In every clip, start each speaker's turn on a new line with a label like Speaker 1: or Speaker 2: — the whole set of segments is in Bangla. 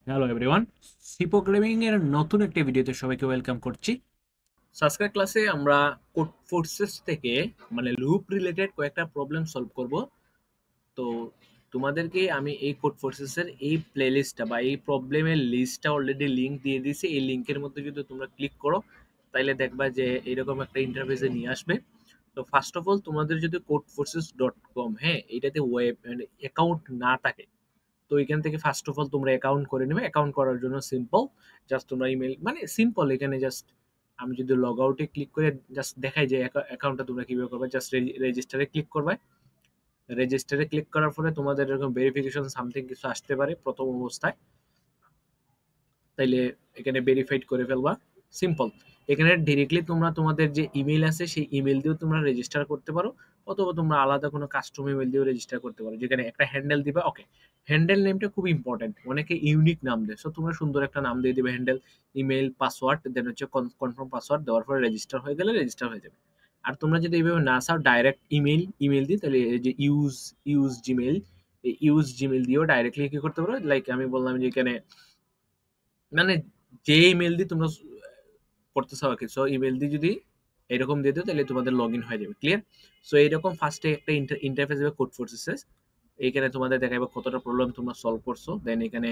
Speaker 1: হ্যালো এভরিওয়ান, সি প্রোগ্রামিং এর নতুন একটা ভিডিওতে সবাইকে ওয়েলকাম করছি। আজকের ক্লাসে আমরা কোড ফোর্সেস থেকে লুপ রিলেটেড কয়েকটা প্রবলেম সলভ করব। তো তোমাদেরকে আমি এই কোড ফোর্সেস এর এই প্লেলিস্টটা বা এই প্রবলেমের লিস্টটা অলরেডি লিংক দিয়ে দিয়েছি। এই লিংকের মধ্যে যদি তোমরা ক্লিক করো তাইলে দেখবা যে এরকম একটা ইন্টারফেসে নিয়ে আসবে। তো ফার্স্ট অফ অল তোমাদের যদি codeforces.com, হ্যাঁ, এটাতে ওয়েব অ্যাকাউন্ট না থাকে, তো এখান থেকে ফার্স্ট অফ অল তোমরা অ্যাকাউন্ট করে নেবে। অ্যাকাউন্ট করার জন্য সিম্পল, জাস্ট তোমরা ইমেল সিম্পল, এখানে জাস্ট আমি যদি লগ আউটে ক্লিক করে জাস্ট দেখাই যে অ্যাকাউন্টটা তোমরা কিভাবে করবে, জাস্ট রেজিস্টারে ক্লিক করবে। রেজিস্টারে ক্লিক করার পরে তোমাদের এরকম ভেরিফিকেশন সামথিং কিছু আসতে পারে প্রথম অবস্থায়, তাইলে এখানে ভেরিফাইড করে ফেলবা। সিম্পল। এখানে ডিরেক্টলি তোমরা তোমাদের যে ইমেল আছে সেই ইমেল দিয়েও তোমরা রেজিস্টার করতে পারো, অথবা তোমরা আলাদা কোনো কাস্টম ইমেল দিয়েও রেজিস্টার করতে পারো, যেখানে একটা হ্যান্ডেল দিবা। ওকে, হ্যান্ডেল নেমটা খুব ইম্পর্টেন্ট, অনেকে ইউনিক নাম দেয়, সো তোমরা সুন্দর একটা নাম দিয়ে দিবে, হ্যান্ডেল, ইমেল, পাসওয়ার্ড, দেন হচ্ছে কনফার্ম পাসওয়ার্ড দেওয়ার পরে রেজিস্টার হয়ে গেলে রেজিস্টার হয়ে যাবে। আর তোমরা যদি এইভাবে না চাও ডাইরেক্ট ইমেল দিই, তাহলে এই যে ইউজ জিমেল, এই ইউজ জিমেল দিয়েও ডাইরেক্টলি কি করতে পারো, লাইক আমি বললাম যে এখানে মানে যে ইমেল দিয়ে তোমরা করতে চাও আর কি, সো ইমেল দিয়ে যদি এরকম দিয়ে দিও তাহলে তোমাদের লগ ইন হয়ে যাবে। ক্লিয়ার? সো এইরকম ফার্স্টে একটা ইন্টারফেস দেবে কোড ফোর্সেস। এইখানে তোমাদের দেখাবে কতটা প্রবলেম তোমরা সলভ করছো, দেন এখানে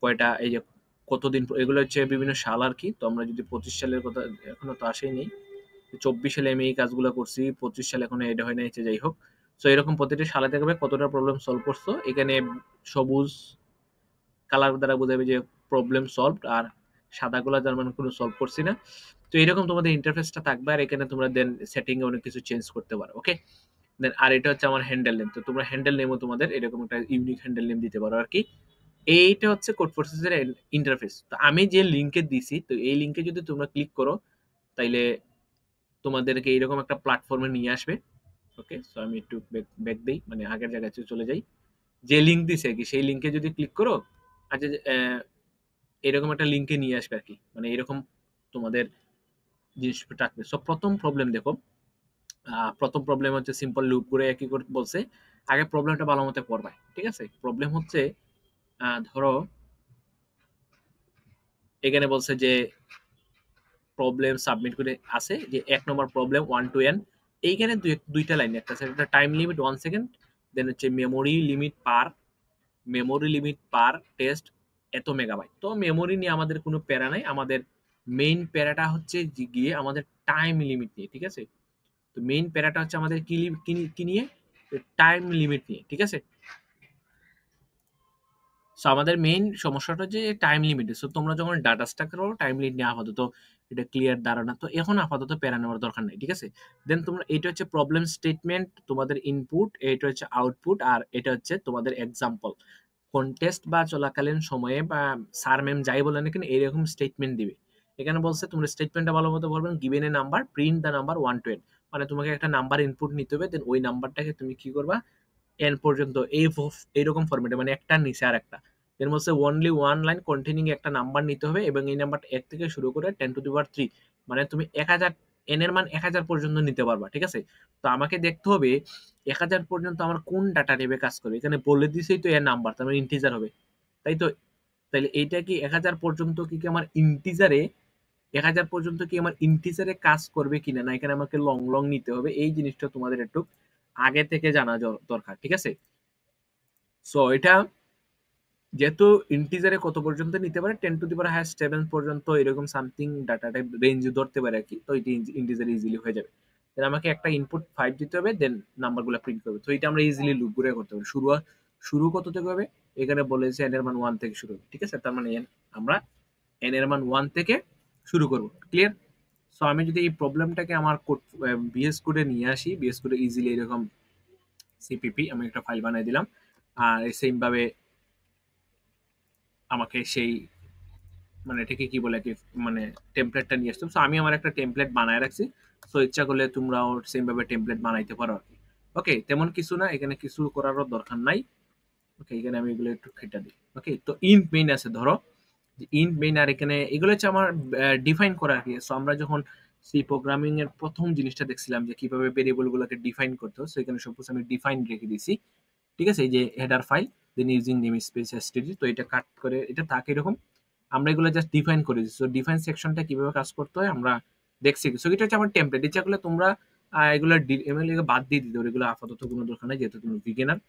Speaker 1: কয়টা, এই যে কতদিন, এগুলো হচ্ছে বিভিন্ন সাল আর কি। তো আমরা যদি 25 সালের কথা, এখনো তো আসেই নেই, 24 সালে আমি এই কাজগুলো করছি, 25 সালে এখনো এটা হয় নাই, যাই হোক। সো এরকম প্রতিটি সালে দেখবে কতটা প্রবলেম সলভ করছো। এখানে সবুজ কালার দ্বারা বোঝাবে যে প্রবলেম সলভড, আর সাদাগুলা যার মানে কোনো সলভ করছি না। তো এরকম তোমাদের ইন্টারফেসটা থাকবে, আর এখানে তোমরা দেন সেটিং এ অনেক কিছু চেঞ্জ করতে পারো। ওকে, দেন আর এটা হচ্ছে আমার হ্যান্ডেল নেম, তো তোমরা হ্যান্ডেল নেমও তোমাদের এরকম একটা ইউনিক হ্যান্ডেল নেম দিতে পারো আর কি। এইটা হচ্ছে কোড ফোর্সেসের ইন্টারফেস। তো আমি যে লিংকে দিছি, তো এই লিংকে যদি তোমরা ক্লিক করো তাইলে তোমাদেরকে এইরকম একটা প্ল্যাটফর্মে নিয়ে আসবে। ওকে, সো আমি একটু ব্যাক দেই, মানে আগের জায়গায় চলে যাই। যে লিংক দিছে কি সেই লিংকে যদি ক্লিক করো, আচ্ছা, এরকম একটা লিংকে নিয়ে আসবে আর কি, মানে এরকম তোমাদের জিনিসটা থাকবে। সো প্রথম প্রবলেম দেখো, প্রথম প্রবলেম হচ্ছে সিম্পল লুপ করে একই করে বলছে। আগে প্রবলেমটা ভালো মতো পড়বে, ঠিক আছে? প্রবলেম হচ্ছে, ধরো এখানে বলছে যে প্রবলেম সাবমিট করে আছে যে 1 নম্বর প্রবলেম 1 to n। এইখানে দুইটা লাইন, একটা টাইম লিমিট 1 সেকেন্ড, দেন হচ্ছে মেমোরি লিমিট পার টেস্ট এত মেগাবাইট। তো মেমোরি নিয়ে আমাদের কোনো প্যারা নাই, আমাদের মেইন প্যারাটা হচ্ছে গিয়ে আমাদের টাইম লিমিট নিয়ে, ঠিক আছে? তো মেইন প্যারাটা হচ্ছে আমাদের কি নিয়ে, টাইম লিমিট নিয়ে, ঠিক আছে? সো আমাদের মেইন সমস্যাটা হচ্ছে টাইম লিমিট। সো তোমরা যখন ডাটা স্ট্রাকচার করো টাইম লিমিট নিয়ে আপাতত এটা ক্লিয়ার ধারণা, তো এখন আপাতত প্যারা নেওয়ার দরকার নাই, ঠিক আছে? দেন তোমরা, এটা হচ্ছে প্রবলেম স্টেটমেন্ট, তোমাদের ইনপুট, এটা হচ্ছে আউটপুট, আর এটা হচ্ছে তোমাদের এক্সাম্পল। কন্টেস্ট বা চলাকালীন সময়ে বা স্যার ম্যাম যাই বলেন না কেন এরকম স্টেটমেন্ট দিবে। এখানে বলছে তোমরা স্টেটমেন্টটা ভালো মতো বলবেন, given a number print the number 1 to n। মানে তোমাকে একটা নাম্বার ইনপুট নিতে হবে, দেন ওই নাম্বারটাকে তুমি কি করবা, এন পর্যন্ত এইরকম ফরম্যাটে, মানে একটার নিচে আর একটা, এর মধ্যে অনলি ওয়ান লাইন কন্টেনিং একটা নাম্বার নিতে হবে, এবং এই নাম্বারটা 1 থেকে শুরু করে 10 to the power 3, মানে তুমি 1000, এন এর মান 1000 পর্যন্ত নিতে পারবা, ঠিক আছে? তো আমাকে দেখতে হবে 1000 পর্যন্ত আমার কোন ডাটা নেবে কাজ করবে। এখানে বলে দিছেই তো এর নাম্বার, তার মানে ইন্টিজার হবে, তাই তো? তাইলে এইটা কি 1000 পর্যন্ত কি আমার ইন্টিজারে, 1000 পর্যন্ত কি আমার ইন্টিজারে কাজ করবে কিনা, না এখানে আমাকে লং লং নিতে হবে, এই জিনিসটা তোমাদের একটু আগে থেকে জানা দরকার, ঠিক আছে? সো এটা যেহেতু ইন্টিজারে কত পর্যন্ত নিতে পারে, 10 to the power 7 পর্যন্ত এরকম সামথিং ডাটা টাইপ রেঞ্জ ধরতে পারে আর কি। তো এটা ইন্টিজারে ইজিলি হয়ে যাবে। দেন আমাকে একটা ইনপুট 5 দিতে হবে, দেন নাম্বারগুলো প্রিন্ট করবে। তো এটা আমরা ইজিলি লুপ করে করতে পারি। শুরু কত থেকে হবে, এখানে বলেছে এন এর মান 1 থেকে শুরু হবে, ঠিক আছে? তার মানে আমরা এন এর মান 1 থেকে শুরু করব। ক্লিয়ার? সো আমি যদি এই প্রবলেমটাকে আমার কোড, বিএস কোডে নিয়ে আসি, বিএস কোডে ইজিলি এরকম সিপিপি আমি একটা ফাইল বানিয়ে দিলাম, আর সেম ভাবে আমাকে সেই, মানে এটাকে কি বলে কি, মানে টেমপ্লেটটা নিয়ে আসতাম। সো আমি আমার একটা টেমপ্লেট বানায় রাখছি। সো ইচ্ছা করলে তোমরাও সেম ভাবে টেমপ্লেট বানাইতে পারো আর কি। ওকে, তেমন কিছু না, এখানে কিছু করারও দরকার নাই। ওকে, এখানে আমি এগুলো একটু কেটে দিই। ওকে, তো ইন্ট মেইন আছে ধরো, যে ইন্ট মেইন, আর এখানে এগুলো হচ্ছে আমার ডিফাইন করা আর কি। সো আমরা যখন সি প্রোগ্রামিং এর প্রথম জিনিসটা দেখছিলাম যে কিভাবে ভেরিয়েবল গুলোকে ডিফাইন করতে হয়, সো এখানে সব কিছু আমি ডিফাইন রেখে দিয়েছি, ঠিক আছে? এই যে হেডার ফাইল, দেন ইউজিং নেম স্পেস এসটিডি। তো এটা কাট করে এটা থাকে এরকম, আমরা এগুলো জাস্ট ডিফাইন করে দিচ্ছি। তো ডিফাইন সেকশনটা কিভাবে কাজ করতে হয় আমরা দেখছি। সো এটা হচ্ছে আমার টেমপ্লেট, ইচ্ছাগুলো তোমরা এগুলো এমএল বাদ দিয়ে দিতে পারো, এগুলো আপাতত কোনো দরকার নেই যেহেতু তুমি বিগিনার।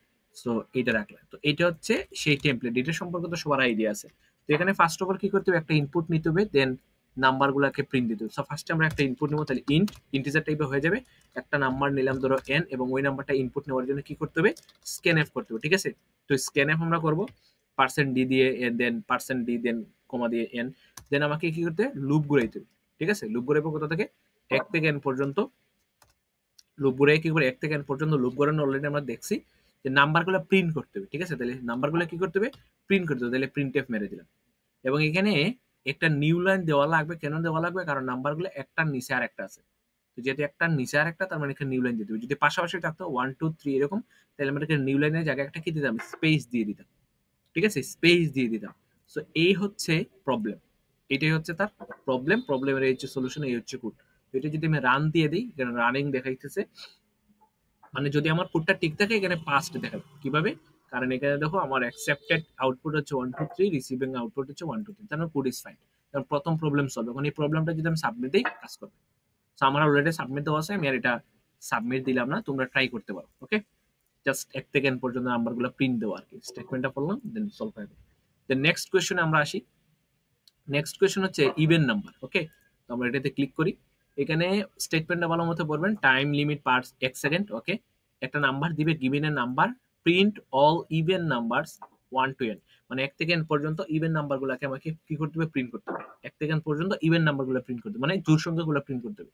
Speaker 1: সো এটা রাখলাম। তো এটা হচ্ছে সেই টেমপ্লেট, এটা সম্পর্কে তো সবার আইডিয়া আছে। তো এখানে ফার্স্ট অফ অল কি করতে হবে, একটা ইনপুট নিতে হবে, দেন নাম্বার গুলাকে প্রিন্ট দিতে হবে। সো ফার্স্টে আমরা একটা ইনপুট নেবো, তাহলে ইন্টিজার টাইপে হয়ে যাবে। একটা নাম্বার নিলাম ধরো n, এবং ওই নাম্বারটা ইনপুট নেওয়ার জন্য কি করতে হবে, স্ক্যানএফ করতে হবে, ঠিক আছে। তো স্ক্যানএফ আমরা করবো পার্সেন্ট ডি দিয়ে, দেন পার্সেন্ট ডি, দেন কমা দিয়ে n, দেন আমাকে কি করতে হবে, লুপ ঘুরাইতে হবে, ঠিক আছে। লুপ ঘুরাইবো কোথা থেকে, 1 থেকে n পর্যন্ত। লুপ ঘুরাই কি করে 1 থেকে n পর্যন্ত লুপ ঘোরানো অলরেডি আমরা দেখছি, যে নাম্বারগুলো প্রিন্ট করতে হবে, ঠিক আছে। তাহলে নাম্বারগুলো কি করতে হবে, প্রিন্ট করতে হবে। তাহলে প্রিন্ট এফ মেরে দিলাম, এবং এখানে একটা নিউ লাইন দেওয়া লাগবে। কেন দেওয়া লাগবে, কারণ নাম্বারগুলো একটার নিচে আর একটা আছে। তো যেহেতু একটার নিচে আর একটা, তার মানে এখানে নিউ লাইন দিতে হবে। যদি পাশাপাশি থাকতো 1 2 3 এরকম, তাহলে আমরা এখানে নিউ লাইনের জায়গায় একটা কি দিতাম, স্পেস দিয়ে দিতাম, ঠিক আছে, স্পেস দিয়ে দিতাম। সো এই হচ্ছে প্রবলেম, এটাই হচ্ছে তার প্রবলেম। প্রবলেমের এই হচ্ছে সলিউশন, এই হচ্ছে কোড। এটা যদি আমি রান দিয়ে দিই, কারণ রানিং দেখাইতেছে, মানে যদি আমার কোডটা ঠিক থাকে এখানে পাস্ট দেখাবে কিভাবে, কারণ এখানে দেখো আমার অ্যাকসেপ্টেড আউটপুট হচ্ছে 1 2 3, রিসিভিং আউটপুট হচ্ছে 1 2 3, তার মানে কোড ইজ ফাইন। কারণ প্রথম প্রবলেম সলভ। এখন এই প্রবলেমটা যদি আমি সাবমিট দিই কাজ করবে। সো আমার অলরেডি সাবমিট দেওয়া আছে, আমি আর এটা সাবমিট দিলাম না, তোমরা ট্রাই করতে পারো। ওকে, জাস্ট 1 থেকে n পর্যন্ত নাম্বারগুলো প্রিন্ট দেওয়া আর কি, স্টেটমেন্টটা পড়লাম, দেন সলভ হয়ে গেল। দেন নেক্সট কোয়েশ্চনে আমরা আসি। নেক্সট কোয়েশ্চন হচ্ছে ইভেন নাম্বার। ওকে, তো আমরা এটাতে ক্লিক করি। এখানে স্টেটমেন্টটা ভালো মতো পড়বেন, টাইম লিমিট পার 1 সেকেন্ড। ওকে, একটা নাম্বার দিবে, given a number, print all even numbers 1 to n, মানে 1 থেকে n পর্যন্ত ইভেন নাম্বারগুলোকে আমাকে কি করতে হবে, প্রিন্ট করতে হবে। 1 থেকে n পর্যন্ত ইভেন নাম্বারগুলো প্রিন্ট করতে হবে, মানে জোড় সংখ্যাগুলো প্রিন্ট করতে হবে।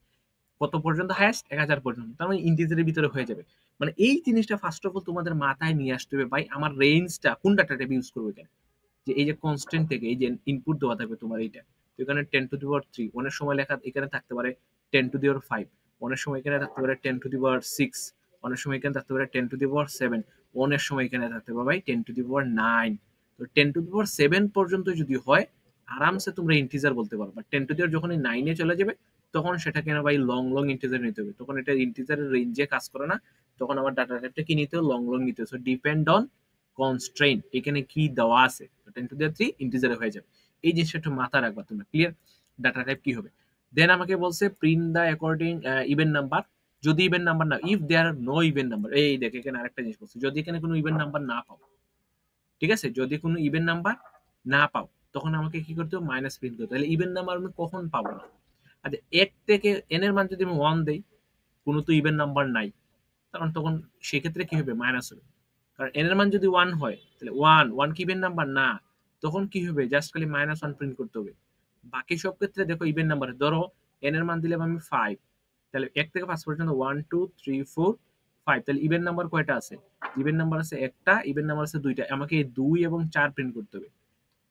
Speaker 1: কত পর্যন্ত, হাইয়েস্ট 1000 পর্যন্ত, তার মানে ইন্টিজারের ভিতরে হয়ে যাবে। মানে এই জিনিসটা ফার্স্ট অফ অল তোমাদের মাথায় নিয়ে আসতে হবে, ভাই আমার রেঞ্জটা কোন ডাটা টাইপ ইউজ করবো এখানে। যে এই যে কনস্ট্যান্ট থেকে এই যে ইনপুট দেওয়া থাকবে তোমার এইটা, তো এখানে 10 টু দি পাওয়ার 3, অনেক সময় লেখা এখানে থাকতে পারে 10 টু দি পাওয়ার 5, অনেক সময় এখানে থাকতে পারে 10 টু দি পাওয়ার 6, অনেক সময় এখানে থাকতে পারে 10 টু দি পাওয়ার 7, অনেক সময় এখানে থাকতে পারে ভাই 10 টু দি পাওয়ার 9। তো 10 টু দি পাওয়ার 7 পর্যন্ত যদি হয় আরামসে তোমরা ইন্টিজার বলতে পারো। বাট 10 টু দি পাওয়ার যখন 9 এ চলে যাবে তখন সেটাকে না ভাই লং লং ইন্টিজার নিতে হবে, তখন এটা ইন্টিজারের রেঞ্জে কাজ করে না, তখন আমার ডাটা টাইপটা কি নিতে হবে, লং লং নিতে হবে। সো ডিপেন্ড অন কনস্ট্রেইন এখানে কি দেওয়া আছে, 10 টু দি 3 ইন্টিজারে হয়ে যাবে। এই জিনিসটা একটু মাথা রাখবা তোমরা, ক্লিয়ার। ডাটা টাইপ কি হবে, দেন আমাকে বলছে print the according even number, যদি ইভেন নাম্বার না, if there are no even number. এই দেখে এখানে আরেকটা জিনিস বলছে, যদি এখানে কোনো ইভেন নাম্বার না পাও, ঠিক আছে, যদি কোনো ইভেন নাম্বার না পাও তখন আমাকে কি করতে হবে, মাইনাস প্রিন্ট করতে হবে। তাহলে ইভেন নাম্বার আমি কখন পাবো না, আচ্ছা 1 থেকে n এর মান যদি আমি 1 দেই, কোনো তো ইভেন নাম্বার নাই, কারণ তখন সেক্ষেত্রে কি হবে, মাইনাস হবে। কারণ n এর মান যদি 1 হয় তাহলে 1 কি ইভেন নাম্বার না, তখন কি হবে, জাস্ট খালি -1 প্রিন্ট করতে হবে। বাকি সব ক্ষেত্রে দেখো ইভেন নাম্বার, ধরো n এর মান দিলাম আমি 5, তাহলে 1 থেকে 5 পর্যন্ত 1 2 3 4 5, তাহলে ইভেন নাম্বার কয়টা আছে, ইভেন নাম্বার আছে একটা, ইভেন নাম্বার আছে দুইটা, আমাকে 2 এবং 4 প্রিন্ট করতে হবে।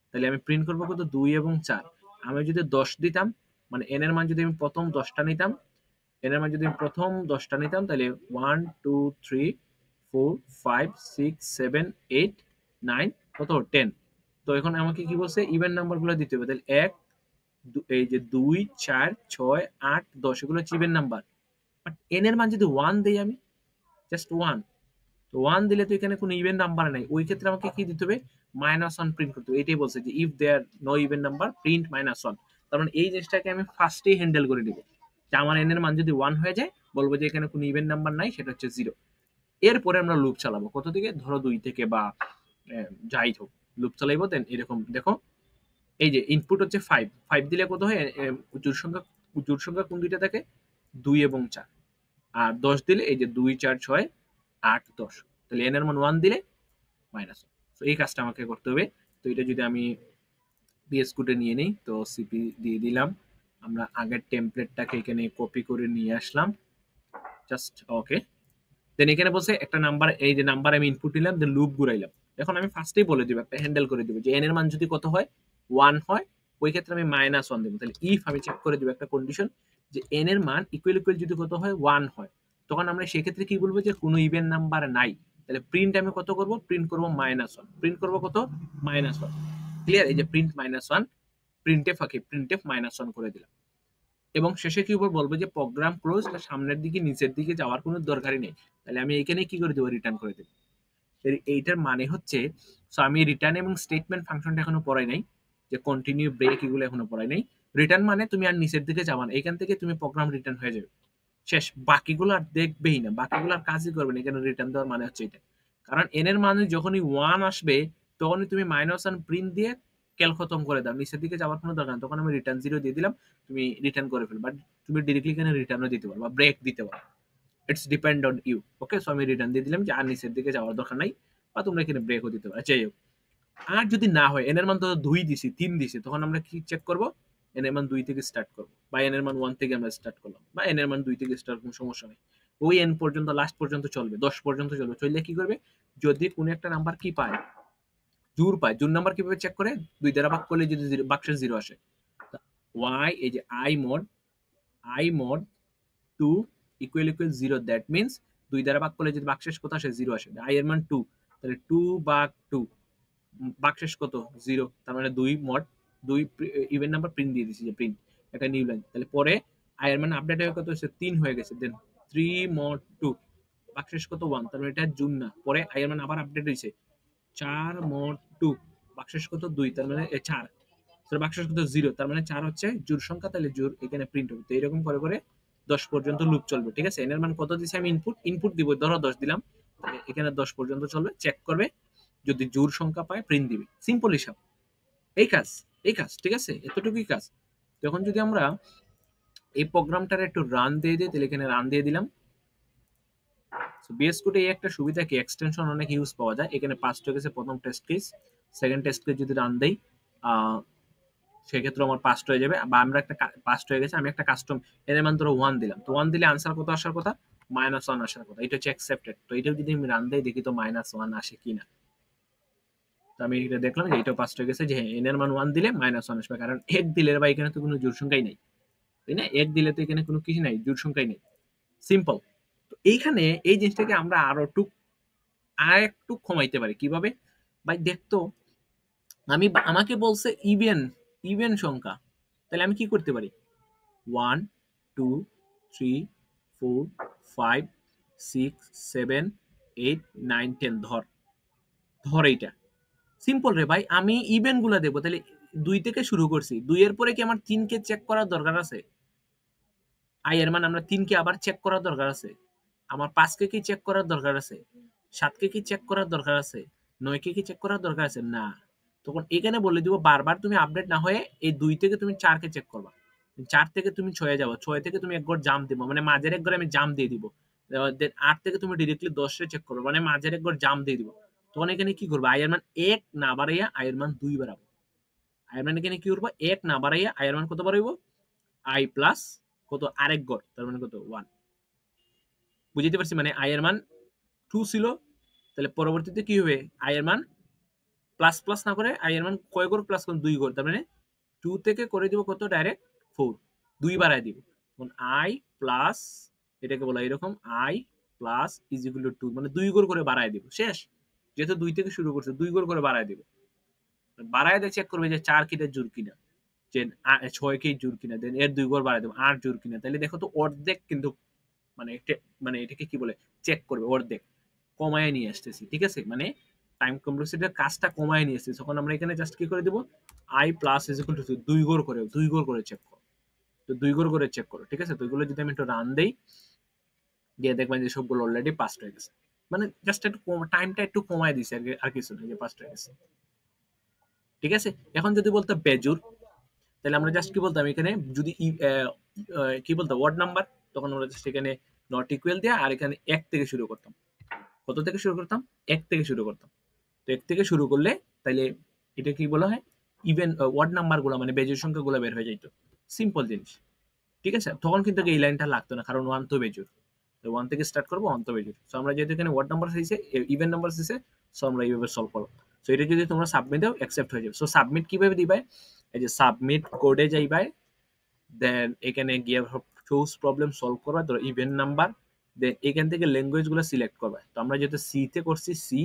Speaker 1: তাহলে আমি প্রিন্ট করবো কত, 2 এবং 4। আমি যদি 10 দিতাম, মানে n এর মান যদি আমি প্রথম 10টা নিতাম, n এর মান যদি আমি প্রথম 10টা নিতাম, তাহলে 1 2 3 4 5 6 7 8 9 কত 10। তো এখন আমাকে কি বলছে, ইভেন নাম্বার গুলো দিতে হবে। তাহলে 1 এই যে 2 4 6 8 10 এগুলো হচ্ছে ইভেন নাম্বার। বাট n এর মান যদি 1 দেই আমি, জাস্ট 1, তো 1 দিলে তো এখানে কোনো ইভেন নাম্বার নাই, ওই ক্ষেত্রে আমাকে কি দিতে হবে, -1 প্রিন্ট করতে হবে। এটাই বলছে যে if there no even number print -1। তার মানে এই জিনিসটাকে আমি ফার্স্টেই হ্যান্ডেল করে দিব, যে আমার n এর মান যদি 1 হয়ে যায় বলবো যে এখানে কোনো ইভেন নাম্বার নাই, সেটা হচ্ছে 0। এরপরে আমরা লুপ চালাবো কত থেকে, ধরো 2 থেকে বা যাই হোক লুপ চালাইবো। দেন এরকম দেখো, এই যে ইনপুট হচ্ছে 5, 5 দিলে কত হয়, জোড় সংখ্যা কোন দুইটা থাকে, 2 এবং 4। আর 10 দিলে এই যে 2 4 6 8 10, তাহলে n এর মান 1 দিলে -1। তো এই কাজটা আমাকে করতে হবে। তো এটা যদি আমি পিএস কোডে নিয়ে নেই, তো সিপি দিয়ে দিলাম, আমরা আগের টেমপ্লেটটাকে এখানে কপি করে নিয়ে আসলাম, জাস্ট ওকে। দেন এখানে বলছে একটা নাম্বার, এই যে নাম্বার আমি ইনপুট দিলাম, দেন লুপ ঘুরাইলাম। এখন আমি ফার্স্টেই বলে দিব, একটা হ্যান্ডেল করে দিব, যে n এর মান যদি কত হয়, 1 হয়, ওই ক্ষেত্রে আমি -1 দেবো। তাহলে ইফ আমি চেক করে দিব একটা কন্ডিশন, যে n এর মান ইকুয়াল ইকুয়াল যদি কত হয়, 1 হয়, তখন আমরা সেক্ষেত্রে কি বলবো, যে কোনো ইভেন নাম্বার নাই। তাহলে প্রিন্ট আমি কত করব, প্রিন্ট করব -1, প্রিন্ট করব কত, -1। ক্লিয়ার, এই যে প্রিন্ট -1, প্রিন্টএফ ফাঁকি প্রিন্টএফ -1 করে দিলাম। এবং শেষে কি উপর বলবো, যে প্রোগ্রাম ক্লোজ, সামনের দিকে নিচের দিকে যাওয়ার কোনো দরকারই নেই। তাহলে আমি এখানে কি করে দেবো, রিটার্ন করে দেবো। এইটার মানে হচ্ছে, সো আমি রিটার্ন এবং স্টেটমেন্ট ফাংশনটা এখনো পড়াই নাই, যে কন্টিনিউ ব্রেক এগুলো এখনো পড়াই নাই। রিটার্ন মানে তুমি আর নিচের দিকে যাবা না, এখান থেকে তুমি প্রোগ্রাম রিটার্ন হয়ে যাবে, শেষ। বাকিগুলো আর দেখবেই না, বাকিগুলো আর কাজই করবে না। এখানে রিটার্ন দেওয়ার মানে হচ্ছে এটা। কারণ এন এর মানে যখনই ওয়ান আসবে তখনই তুমি -1 প্রিন্ট দিয়ে ক্যাল খতম করে দাও, নিচের দিকে যাওয়ার কোনো দরকার নেই। তখন আমি রিটার্ন 0 দিয়ে দিলাম, তুমি রিটার্ন করে ফেলবে। বাট তুমি ডিরেক্টলি এখানে রিটার্নও দিতে পারো বা ব্রেক দিতে পারো, it's depend on you. Okay, so আমি রিটার্ন দিয়ে দিলাম যে আর নিচের দিকে যাওয়ার দরকার নাই, বা তোমরা এখানে ব্রেকও দিতে পারো, যাই হোক। আর যদি না হয়, এন এর মান তো 2 দিছি, 3 দিছি, তখন আমরা কি চেক করব? এন এর মান 2 থেকে স্টার্ট করব, বা এন এর মান 1 থেকে আমরা স্টার্ট করলাম, বা এন এর মান 2 থেকে স্টার্ট, কোনো সমস্যা নেই। ওই এন পর্যন্ত, লাস্ট পর্যন্ত চলবে, 10 পর্যন্ত চলবে। চললে কি করবে? যদি কোনো একটা নাম্বার কি পায়, জোড় পায়, জোড় নাম্বার কিভাবে চেক করে? 2 দ্বারা ভাগ করলে যদি বাক্সে 0 আসে, ওয়াই, এই যে I mod 2 equal equal 0, that means 2 দ্বারা ভাগ করলে যদি বাক্সেস কত আসে? 0 আসে। আই এর মান 2, তাহলে 2 ভাগ 2, বাকশেষ কত? 0, তার মানে 2 মড 2 ইভেন নাম্বার প্রিন্ট দিয়ে দিছি, যে প্রিন্ট একটা নিউ লাইন। তাহলে পরে আই এর মানে আপডেট হয়ে কত হচ্ছে? 3 হয়ে গেছে। দেন 3 মড 2, বাকশেষ কত? 1, তার মানে এটা জুন না। পরে আই এর মানে আবার আপডেট হইছে 4 মড 2, বাকশেষ কত? 2, তার মানে 4, তাহলে বাকশেষ কত? 0, তার মানে 4 হচ্ছে জোড় সংখ্যা, তাহলে জোড় এখানে প্রিন্ট হবে। তো এরকম করে করে 10 পর্যন্ত লুপ চলবে, ঠিক আছে? এন এর মান কত দিছি আমি? ইনপুট দিব, ধরো 10 দিলাম, তাহলে এখানে 10 পর্যন্ত চলবে, চেক করবে, যদি জোড় সংখ্যা পায় প্রিন্ট দিবে। সিম্পল হিসাব, এই কাজ, এই কাজ, ঠিক আছে? এতটুকুই কাজ। তখন যদি আমরা এই প্রোগ্রামটার একটু রান দিয়ে দিই, তাহলে এখানে রান দিয়ে দিলাম। বিএস কোডে এই একটা সুবিধা কি, এক্সটেনশন অনেক ইউজ পাওয়া যায়। এখানে পাস হয়ে গেছে প্রথম test case, second test case যদি রান দেই, সেক্ষেত্রে আমার পাস্ট হয়ে যাবে, বা আমরা একটা পাস্ট হয়ে গেছে, আমি একটা কাস্টম এর মান ধরো 1 দিলাম, তো 1 দিলে আনসার কত আসার কথা? -1 আসার কথা। এটা হচ্ছে অ্যাকসেপ্টেড। তো এটা যদি আমি রান দেই, দেখি তো -1 আসে কিনা। তো আমি এটা দেখলাম যে এটাও পাস্ট হয়ে গেছে, যে এন এর মান 1 দিলে -1 আসবে, কারণ 1 দিলে বা এখানে তো কোনো জোড় সংখ্যাই নেই, তাই না? 1 দিলে তো এখানে কোনো কিছু নাই, জোড় সংখ্যাই নেই, সিম্পল। তো এইখানে এই জিনিসটাকে আমরা আর একটু কমাইতে পারি কিভাবে? ভাই দেখতো, আমাকে বলছে ইভেন ইভেন সংখ্যা, তাহলে আমি কি করতে পারি? 1 2 3 4 5 6 7 8 9 10, ধর ধর এইটা সিম্পল রে ভাই, আমি ইভেন গুলা দেবো। তাহলে 2 থেকে শুরু করছি, 2 এর পরে কি আমার 3 কে চেক করার দরকার আছে? আই এর মান আমরা 3 কে আবার চেক করার দরকার আছে? আমার 5 কে কি চেক করার দরকার আছে? 7 কে কি চেক করার দরকার আছে? 9 কে কি চেক করার দরকার আছে? না। তখন এখানে বলে দিব, বারবার তুমি আপডেট না হয়ে এই 2 থেকে তুমি 4 কে চেক করবা, 4 থেকে তুমি 6 যাবো, 6 থেকে তুমি এক ঘর জাম দিব, মানে মাঝের এক ঘরে আমি জাম দিয়ে দিব। দেন 8 থেকে তুমি ডিরেক্টলি 10 এ চেক করবে, মানে মাঝের এক ঘর জাম দিয়ে দিব। তখন এখানে কি করবো? আই এর মান 1 না বাড়াইয়া আই এর মান 2 বাড়াবো। আই এর মান এখানে কি করবো? 1 না বাড়াইয়া আই এর মান কত বাড়াইবো? আই প্লাস কত? আরেক ঘর, তার মানে কত? 1। বুঝতে পারছি? মানে আই এর মান 2 ছিল, তাহলে পরবর্তীতে কি হবে? আই এর মান প্লাস প্লাস না করে আই এর মান কয় ঘর প্লাস করুন? 2 ঘর, তার মানে 2 থেকে করে দিব কত? ডাইরেক্ট 4, 2 বাড়ায় দিব। তখন আই প্লাস, এটাকে বলা এরকম, I plus is equal to 2, মানে 2 ঘর করে বাড়ায় দিব, শেষ। যেহেতু 2 থেকে শুরু করছে, 2 ঘর করে বাড়ায় দিব। বাড়ায় দিয়ে চেক করবে যে 4 কিটা জোড় কিনা, যে 6 কে জোড় কিনা, দেন এর 2 ঘর বাড়ায় দেব, 8 জোড় কিনা। তাহলে দেখো তো অর্ধেক কিন্তু, মানে এটা, মানে এটাকে কি বলে, চেক করবে অর্ধেক, কমায় নিয়ে আসতেছি, ঠিক আছে? মানে টাইম কমপ্লেক্সিটির কাজটা কমায় নিয়ে আসতেছি। তখন আমরা এখানে জাস্ট কি করে দিব? I plus is equal to 2 ঘর করে, 2 ঘর করে চেক করো। তো 2 ঘর করে চেক করো, ঠিক আছে? তো এগুলো যদি আমি একটু রান দেই, দিয়ে দেখবেন যে সবগুলো অলরেডি পাস্ট হয়ে গেছে। মানে জাস্ট একটু টাইমটা একটু কমায় দিছে আর কিছু না, যে পাস্ট হয়ে গেছে, ঠিক আছে? এখন যদি বলতো বেজুর, তাহলে আমরা জাস্ট কি বলতাম এখানে? যদি কি বলতো ওয়ার্ড নাম্বার, তখন আমরা জাস্ট এখানে নট ইকুয়াল দিয়ে আর এখানে 1 থেকে শুরু করতাম। কত থেকে শুরু করতাম? 1 থেকে শুরু করতাম। তো 1 থেকে শুরু করলে তাইলে এটা কি বলা হয়? ইভেন ওয়ার্ড নাম্বার গুলো, মানে বেজোড় সংখ্যাগুলো বের হয়ে যাইতো। সিম্পল জিনিস, ঠিক আছে? তখন কিন্তু এই লাইনটা লাগতো না, কারণ 1 তো বেজোড়। তো 1 থেকে স্টার্ট করবো, 1 তো বেজোড়। সো আমরা যেহেতু এখানে ওয়ার্ড নাম্বার দিয়েছে, ইভেন নাম্বার দিয়েছে, সো আমরা এইভাবে সলভ করব। সো এটা যদি তোমরা সাবমিট দাও, অ্যাকসেপ্ট হয়ে যাবে। সো সাবমিট কিভাবে দিবাই? এই যে সাবমিট কোডে যাইবাই, দেন এখানে গিয়ে চুজ প্রবলেম সলভ করবা, ধরো ইভেন নাম্বার, দেন এখান থেকে ল্যাঙ্গুয়েজ গুলো সিলেক্ট করবা। তো আমরা যেহেতু সি তে করছি, সি,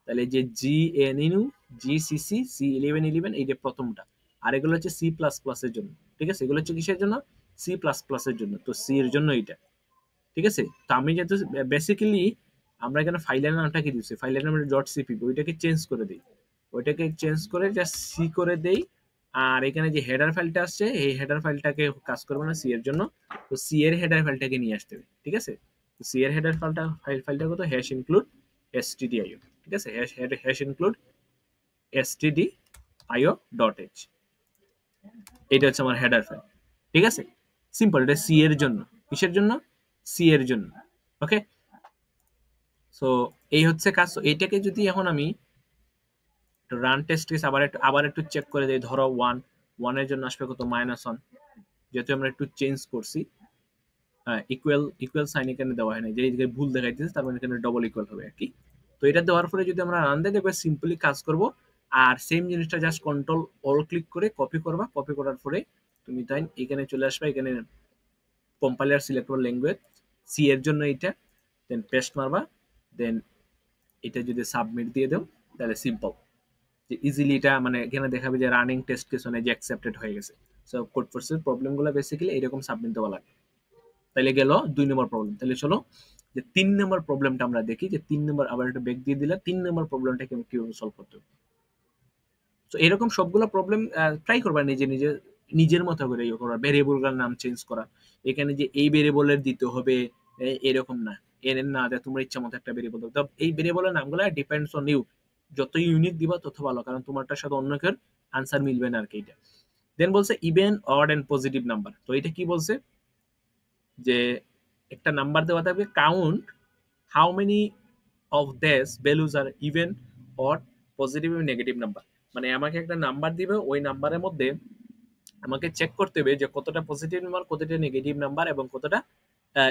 Speaker 1: তাহলে যে G N U, G C C, C 11 এই যে প্রথমটা, আর এগুলো হচ্ছে সি প্লাস প্লাস এর জন্য, ঠিক আছে? এগুলো হচ্ছে কিসের জন্য? সি প্লাস প্লাস এর জন্য। তো সি এর জন্য এইটা, ঠিক আছে? তো আমি যেহেতু বেসিক্যালি আমরা এখানে ফাইলের নামটা কি দিচ্ছি, ফাইলের নাম ডট সিপিপি, ওইটাকে চেঞ্জ করে দিই, ওইটাকে চেঞ্জ করে জাস্ট সি করে দেই। আর এখানে যে হেডার ফাইলটা আসছে এই হেডার ফাইলটাকে কাজ করবে না সি এর জন্য, তো সি এর হেডার ফাইলটাকে নিয়ে আসতে হবে, ঠিক আছে। তো সি এর হেডার ফাইলটা কত, হ্যাশ ইনক্লুড stdio, ঠিক আছে, hash include stdio dot H, এটা হচ্ছে আমার হেডার ফাইল, ঠিক আছে। সিম্পল, এটা সি এর জন্য, কিসের জন্য, সি এর জন্য, ওকে। সো এই হচ্ছে কাজ। তো এইটাকে যদি এখন আমি রান টেস্ট কেস আবার একটু চেক করে দেই, ধরো 1 এর জন্য আসবে কত, -1, যেহেতু আমরা একটু চেঞ্জ করছি, ইকুয়াল সাইন এখানে দেওয়া হয় না, যে এই জায়গায় ভুল দেখাইতেছে তার মানে এখানে ডবল ইকুয়াল হবে আর কি। তো এটা দেওয়ার পরে যদি আমরা রান দিই দেখবে সিম্পলি কাজ করব। আর সেম জিনিসটা জাস্ট কন্ট্রোল অল ক্লিক করে কপি করবা, কপি করার পরে তুমি তাই এখানে চলে আসবে, এখানে কম্পাইলার সিলেক্ট করো ল্যাঙ্গুয়েজ, সি এর জন্য এটা, দেন পেস্ট মারবা, দেন এটা যদি সাবমিট দিয়ে দাও তাহলে সিম্পল, যে ইজিলি এটা মানে এখানে দেখাবে যে রানিং টেস্ট কেস মানে যে অ্যাকসেপ্টেড হয়ে গেছে। সো কোড ফোর্সের প্রবলেমগুলো বেসিক্যালি এরকম সাবমিট দেওয়া লাগে। তাহলে গেল 2 নম্বর প্রবলেম। তাহলে চলো যে 3 নম্বর প্রবলেমটা আমরা দেখি, যে 3 নম্বর আবার একটা ব্যাক দিয়ে দিলে 3 নম্বর প্রবলেমটাকে কিভাবে সলভ করতে হবে। তো এরকম সবগুলো প্রবলেম ট্রাই করবা নিজের মতো করে ইয়ে করা, ভেরিয়েবলগুলোর নাম চেঞ্জ করা, এখানে যে এই ভেরিয়েবলের দিতে হবে এরকম না, এর না দেয় তোমার ইচ্ছা মতো একটা ভেরিয়েবল দাও। এই ভেরিয়েবলের নামগুলো ডিপেন্ডস অন ইউ, যত ইউনিক দিবা তত ভালো, কারণ তোমারটার সাথে অন্য কেউ আনসার মিলবে না আর কি। এটা দেন বলছে even odd and positive number. তো এটা কি বলছে, যে একটা নাম্বার দেওয়া থাকবে, count how many of this values are even odd positive এবং নেগেটিভ নাম্বার। মানে আমাকে একটা নাম্বার দিবে, ওই নাম্বারের মধ্যে আমাকে চেক করতে হবে যে কতটা পজিটিভ নাম্বার, কতটা নেগেটিভ নাম্বার এবং কতটা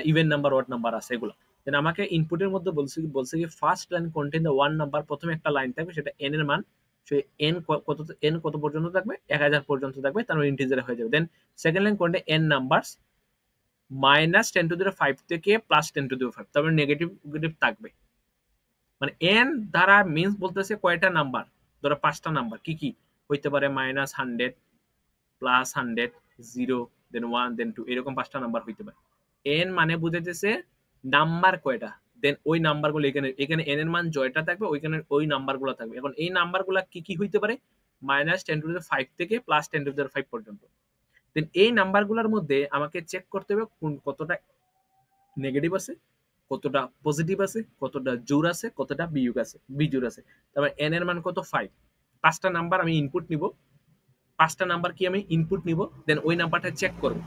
Speaker 1: ইভেন নাম্বার অড নাম্বার আছে এগুলো। দেন আমাকে ইনপুটের মধ্যে বলছে কি first line contain the one number, প্রথমে একটা লাইন থাকবে সেটা এন এর মান, সে এন কত পর্যন্ত থাকবে, 1000 পর্যন্ত থাকবে, তার মানে ইন্টিজার হয়ে যাবে। Then second line contain n numbers -10⁵ থেকে +10⁵, তার মানে নেগেটিভ থাকবে। মানে এন দ্বারা মিন্স বলতেছে কয়টা নাম্বার, ধরো 5টা নাম্বার, কি কি হইতে পারে, -100, +100, 0, দেন 1, দেন 2, এরকম 5টা নাম্বার হইতে পারে। এন মানে বুঝাইতেছে নাম্বার কয়টা, দেন ওই নাম্বারগুলো এখানে এখানে এন এর মান জয়টা থাকবে, ওইখানে ওই নাম্বারগুলো থাকবে। এখন এই নাম্বারগুলো কি কি হইতে পারে, -10⁵ থেকে +10⁵ পর্যন্ত। দেন এই নাম্বারগুলোর মধ্যে আমাকে চেক করতে হবে কোন কতটা নেগেটিভ আছে, কতটা পজিটিভ আছে, কতটা জোর আছে, কতটা বিজোর আছে। তারপর এন এর মান কত, 5, 5টা নাম্বার আমি ইনপুট নিব, 5টা নাম্বার কি আমি ইনপুট নিব, দেন ওই নাম্বারটা চেক করব,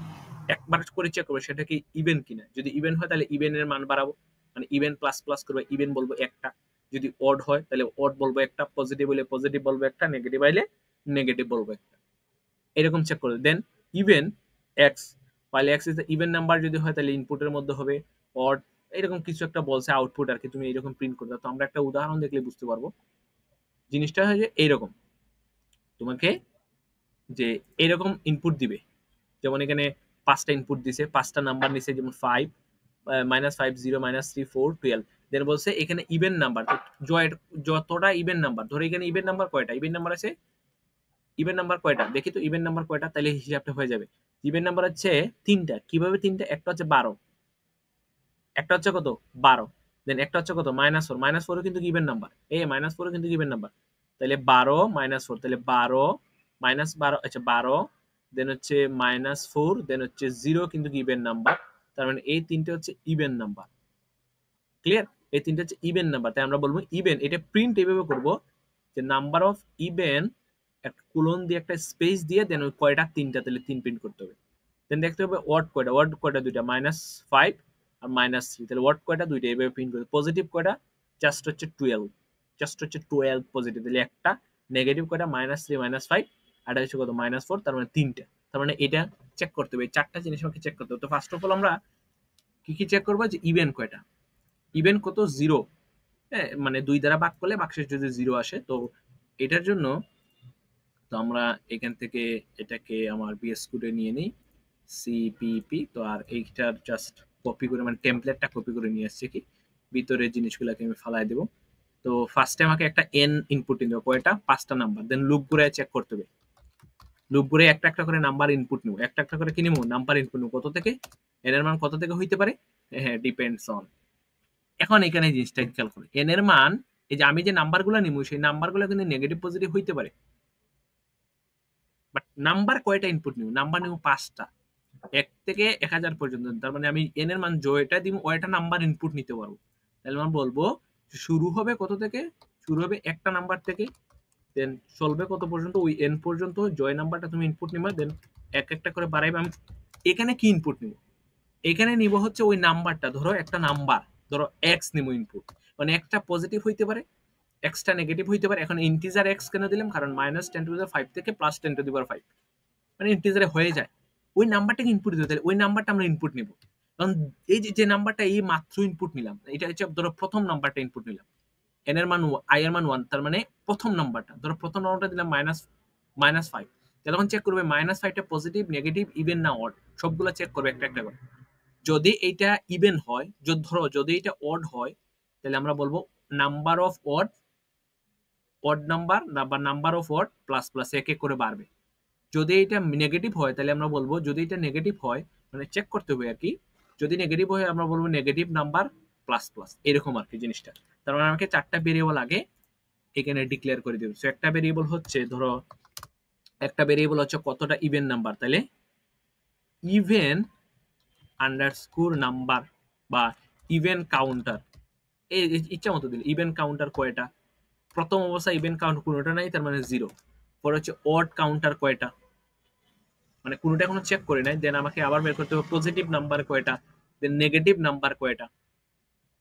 Speaker 1: একবার করে চেক করবো সেটা কি ইভেন কিনা। যদি ইভেন হয় তাহলে ইভেন এর মান বাড়াবো, মানে ইভেন প্লাস প্লাস করবো, ইভেন বলবো একটা। যদি অড হয় তাহলে অড বলবো একটা, পজিটিভ হলে পজিটিভ বলবো একটা, নেগেটিভ হলে নেগেটিভ বলবো একটা, এরকম চেক করবে। দেন ইভেন এক্স, পাইলে x is the even number যদি হয় তাহলে ইনপুটের মধ্যে হবে অড, এরকম কিছু একটা বলছে আউটপুট আর কি, তুমি এরকম প্রিন্ট করতে। তো আমরা একটা উদাহরণ দেখলে বুঝতে পারবো জিনিসটা হয় যে এইরকম, তোমাকে যে এরকম ইনপুট দিবে, যেমন এখানে 5টা ইনপুট দিছে, 5টা নাম্বার নিছে, যেমন 5, -5, 0, -3, 4, 12। দেন বলছে এখানে ইভেন নাম্বার, যতটা ইভেন নাম্বার, ধরো এখানে ইভেন নাম্বার কয়টা, ইভেন নাম্বার আছে, ইভেন নাম্বার কয়টা দেখি তো, ইভেন নাম্বার কয়টা, তাহলে হিসাবটা হয়ে যাবে। ইভেন নাম্বার হচ্ছে 3টা, কিভাবে 3টা, একটা হচ্ছে 12, একটা হচ্ছে কত, 12, দেন একটা হচ্ছে কত, -4, -4 কিন্তু ইভেন নাম্বার, -4 কিন্তু ইভেন নাম্বার, তাহলে 12 -4, তাহলে 12 -12, আচ্ছা 12, দেন হচ্ছে -4, দেন হচ্ছে 0 কিন্তু ইভেন নাম্বার, তার মানে এই তিনটে হচ্ছে ইভেন নাম্বার। ক্লিয়ার, এই তিনটে হচ্ছে ইভেন নাম্বার, তাই আমরা বলবো ইভেন। এটা প্রিন্ট এইভাবে করবো যে নাম্বার অফ ইভেন, একটা কোলন দিয়ে একটা স্পেস দিয়ে, দেন ওই কয়টা, 3টা, তাহলে 3 প্রিন্ট করতে হবে। দেন দেখতে হবে ওয়ার্ড কয়টা, ওয়ার্ড কয়টা, দুইটা, -5 আর -3, তাহলে ওয়ার্ড কয়টা, দুইটা, এইভাবে প্রিন্ট করতে। পজিটিভ কয়টা, জাস্ট হচ্ছে 12, জাস্ট হচ্ছে 12 পজিটিভ, তাহলে একটা। নেগেটিভ কয়টা, -3, -5, আর হচ্ছে কত, -4, তার মানে 3টা। তার মানে এটা চেক করতে হবে, এই 4টা জিনিস আমাকে চেক করতে হবে। তো ফার্স্ট অফ অল আমরা কি কি চেক করবো, যে ইভেন কয়টা, ইভেন কত, 0, হ্যাঁ, মানে 2 দ্বারা ভাগ করলে ভাগশেষ যদি 0 আসে, তো এটার জন্য তো আমরা এখান থেকে এটাকে আমার বিএস কোডে নিয়ে নিই, সিপিপি। তো আর এইটার জাস্ট কপি করে, মানে টেমপ্লেটটা কপি করে নিয়ে আসছে, কি ভিতরের জিনিসগুলোকে আমি ফালাই দেবো। তো ফার্স্টে আমাকে একটা এন ইনপুট নিতে হবে, কয়টা, 5টা নাম্বার। দেন লুপ ঘুরে চেক করতে হবে, লুপ ঘুরে একটা একটা করে নাম্বার ইনপুট নেবো, একটা একটা করে কি নেবো, নাম্বার ইনপুট নেবো, কত থেকে, এন এর মান কত থেকে হইতে পারে, হ্যাঁ ডিপেন্ডস অন, এখন এখানে জিনিসটা খেয়াল করো, n এর মান, এই যে আমি যে নাম্বারগুলো নিব সেই নাম্বারগুলো কিন্তু নেগেটিভ পজিটিভ হইতে পারে, বাট নাম্বার কয়টা ইনপুট নিব? নাম্বার নিব 5টা, 1 থেকে 1000 পর্যন্ত। তার মানে আমি n এর মান জয়টা দিব ওইটা নাম্বার ইনপুট নিতে পারবো। তাহলে আমরা বলবো শুরু হবে কত থেকে? শুরু হবে একটা নাম্বার থেকে, দেন চলবে কত পর্যন্ত? ওই n পর্যন্ত জয় নাম্বারটা তুমি ইনপুট নিবা, দেন এক একটা করে বাড়াইবে। আমি এখানে কি ইনপুট নিব? এখানে নিব হচ্ছে ওই নাম্বারটা, ধরো একটা নাম্বার, ধরো x নিব ইনপুট, মানে একটা পজিটিভ হইতে পারে, এক্সটা নেগেটিভ হইতে পারে। এখন ইন্টিজার এক্স কেন দিলাম? কারণ -10⁵ থেকে +10⁵ মানে ইন্টিজারে হয়ে যায়, ওই নাম্বারটাকে ইনপুট দিতে, তাহলে ওই নাম্বারটা আমরা ইনপুট নিব। কারণ এই যে নাম্বারটা এই মাত্র ইনপুট নিলাম, এটা হচ্ছে ধরো প্রথম নাম্বারটা ইনপুট নিলাম, এন এর মান আই এর মান 1, তার মানে প্রথম নাম্বারটা, ধরো প্রথম নাম্বারটা দিলাম -5, তখন চেক করবে -5টা পজিটিভ, নেগেটিভ, ইভেন না অড, সবগুলো চেক করবে একটা একটা করে। যদি এইটা ইভেন হয়, ধরো যদি এটা অড হয়, তাহলে আমরা বলবো number of odd, odd number বা number of odd plus plus এক এক করে বাড়বে। যদি এটা নেগেটিভ হয়, তাহলে আমরা বলবো, যদি এটা নেগেটিভ হয়, মানে চেক করতে হবে আর কি, যদি নেগেটিভ হয় আমরা বলবো নেগেটিভ নাম্বার প্লাস প্লাস, এরকম আর কি জিনিসটা। তার মানে আমাকে 4টা ভেরিয়েবল আগে এখানে ডিক্লেয়ার করে দেব। সো একটা ভেরিয়েবল হচ্ছে, ধরো একটা ভেরিয়েবল হচ্ছে কতটা ইভেন নাম্বার, তাহলে ইভেন আন্ডারস্কোর নাম্বার বা ইভেন কাউন্টার, এই ইচ্ছা মতো দিল। ইভেন কাউন্টার কয়টা? প্রথম অবস্থা ইভেন কাউন্ট কোনোটা নাই, তার মানে 0। পরে হচ্ছে অড কাউন্টার কয়টা, মানে কোনোটা এখনো চেক করে নাই, দেন আমাকে আবার বের করতে হবে পজিটিভ নাম্বার কয়টা, দেন নেগেটিভ নাম্বার কয়টা,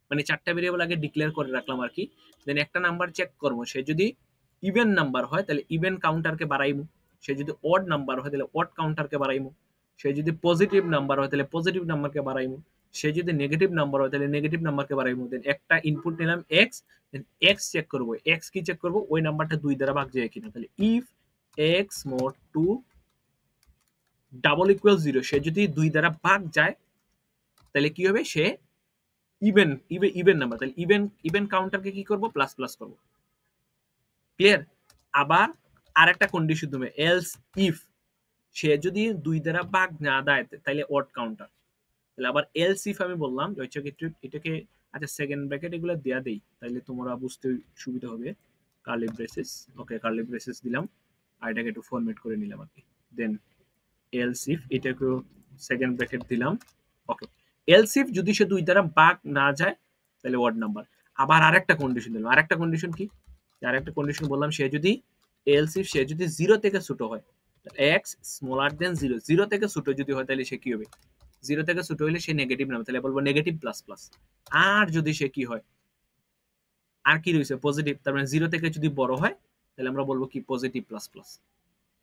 Speaker 1: মানে 4টা ভেরিয়েবল আগে ডিক্লেয়ার করে রাখলাম আর কি। দেন একটা নাম্বার চেক করবো, সে যদি ইভেন নাম্বার হয় তাহলে ইভেন কাউন্টারকে বাড়াইমু, সে যদি অড নাম্বার হয় তাহলে অড কাউন্টারকে বাড়াইমু, সে যদি পজিটিভ নাম্বার হয় তাহলে পজিটিভ নাম্বারকে বাড়াইমু, সে যদি নেগেটিভ নাম্বার হয় তাহলে নেগেটিভ নাম্বারকে বাড়াইমু। দেন একটা ইনপুট নিলাম এক্স, দেন এক্স চেক করবো, এক্স কি চেক করবো? ওই নাম্বারটা 2 দ্বারা ভাগ যায় কিনা। তাহলে if x more 2 double equal 0, সে যদি 2 দ্বারা ভাগ যায় তাহলে কি হবে? সে ইভেন ইভেন নাম্বার, তাহলে ইভেন ইভেন কাউন্টারকে কি করব? প্লাস প্লাস করব। ক্লিয়ার? আবার আরেকটা কন্ডিশন দেবে, এলস ইফ সে যদি 2 দ্বারা ভাগ না দেয় তাহলে অড কাউন্টার। তাহলে আবার এলস ইফ আমি বললাম হচ্ছে এটাকে, আচ্ছা সেকেন্ড ব্র্যাকেট এগুলো দেয়া দেই, তাহলে তোমরা বুঝতে সুবিধা হবে। কার্লি ব্রেসেস, ওকে কার্লি ব্রেসেস দিলাম, আর এটাকে একটু ফরম্যাট করে নিলাম আর কি। দেন এলস ইফ এটাকেও সেকেন্ড ব্র্যাকেট দিলাম, ওকে। এলস ইফ যদি সে 2 দ্বারা ভাগ না যায় তাহলে ওয়ার্ড নাম্বার। আবার আরেকটা কন্ডিশন দিলাম, আরেকটা কন্ডিশন কি? আরেকটা কন্ডিশন বললাম, সে যদি এলস ইফ সে যদি 0 থেকে ছোট হয়, এক্স স্মলার দেন 0, 0 থেকে ছোট যদি হয় তাহলে সে কি হবে? 0 থেকে ছোট হলে সে নেগেটিভ নাম্বার, তাহলে বলবো নেগেটিভ প্লাস প্লাস। আর যদি সে কি হয়, আর কি রয়েছে? পজিটিভ, তার মানে 0 থেকে যদি বড় হয় তাহলে আমরা বলবো কি? Positive plus plus.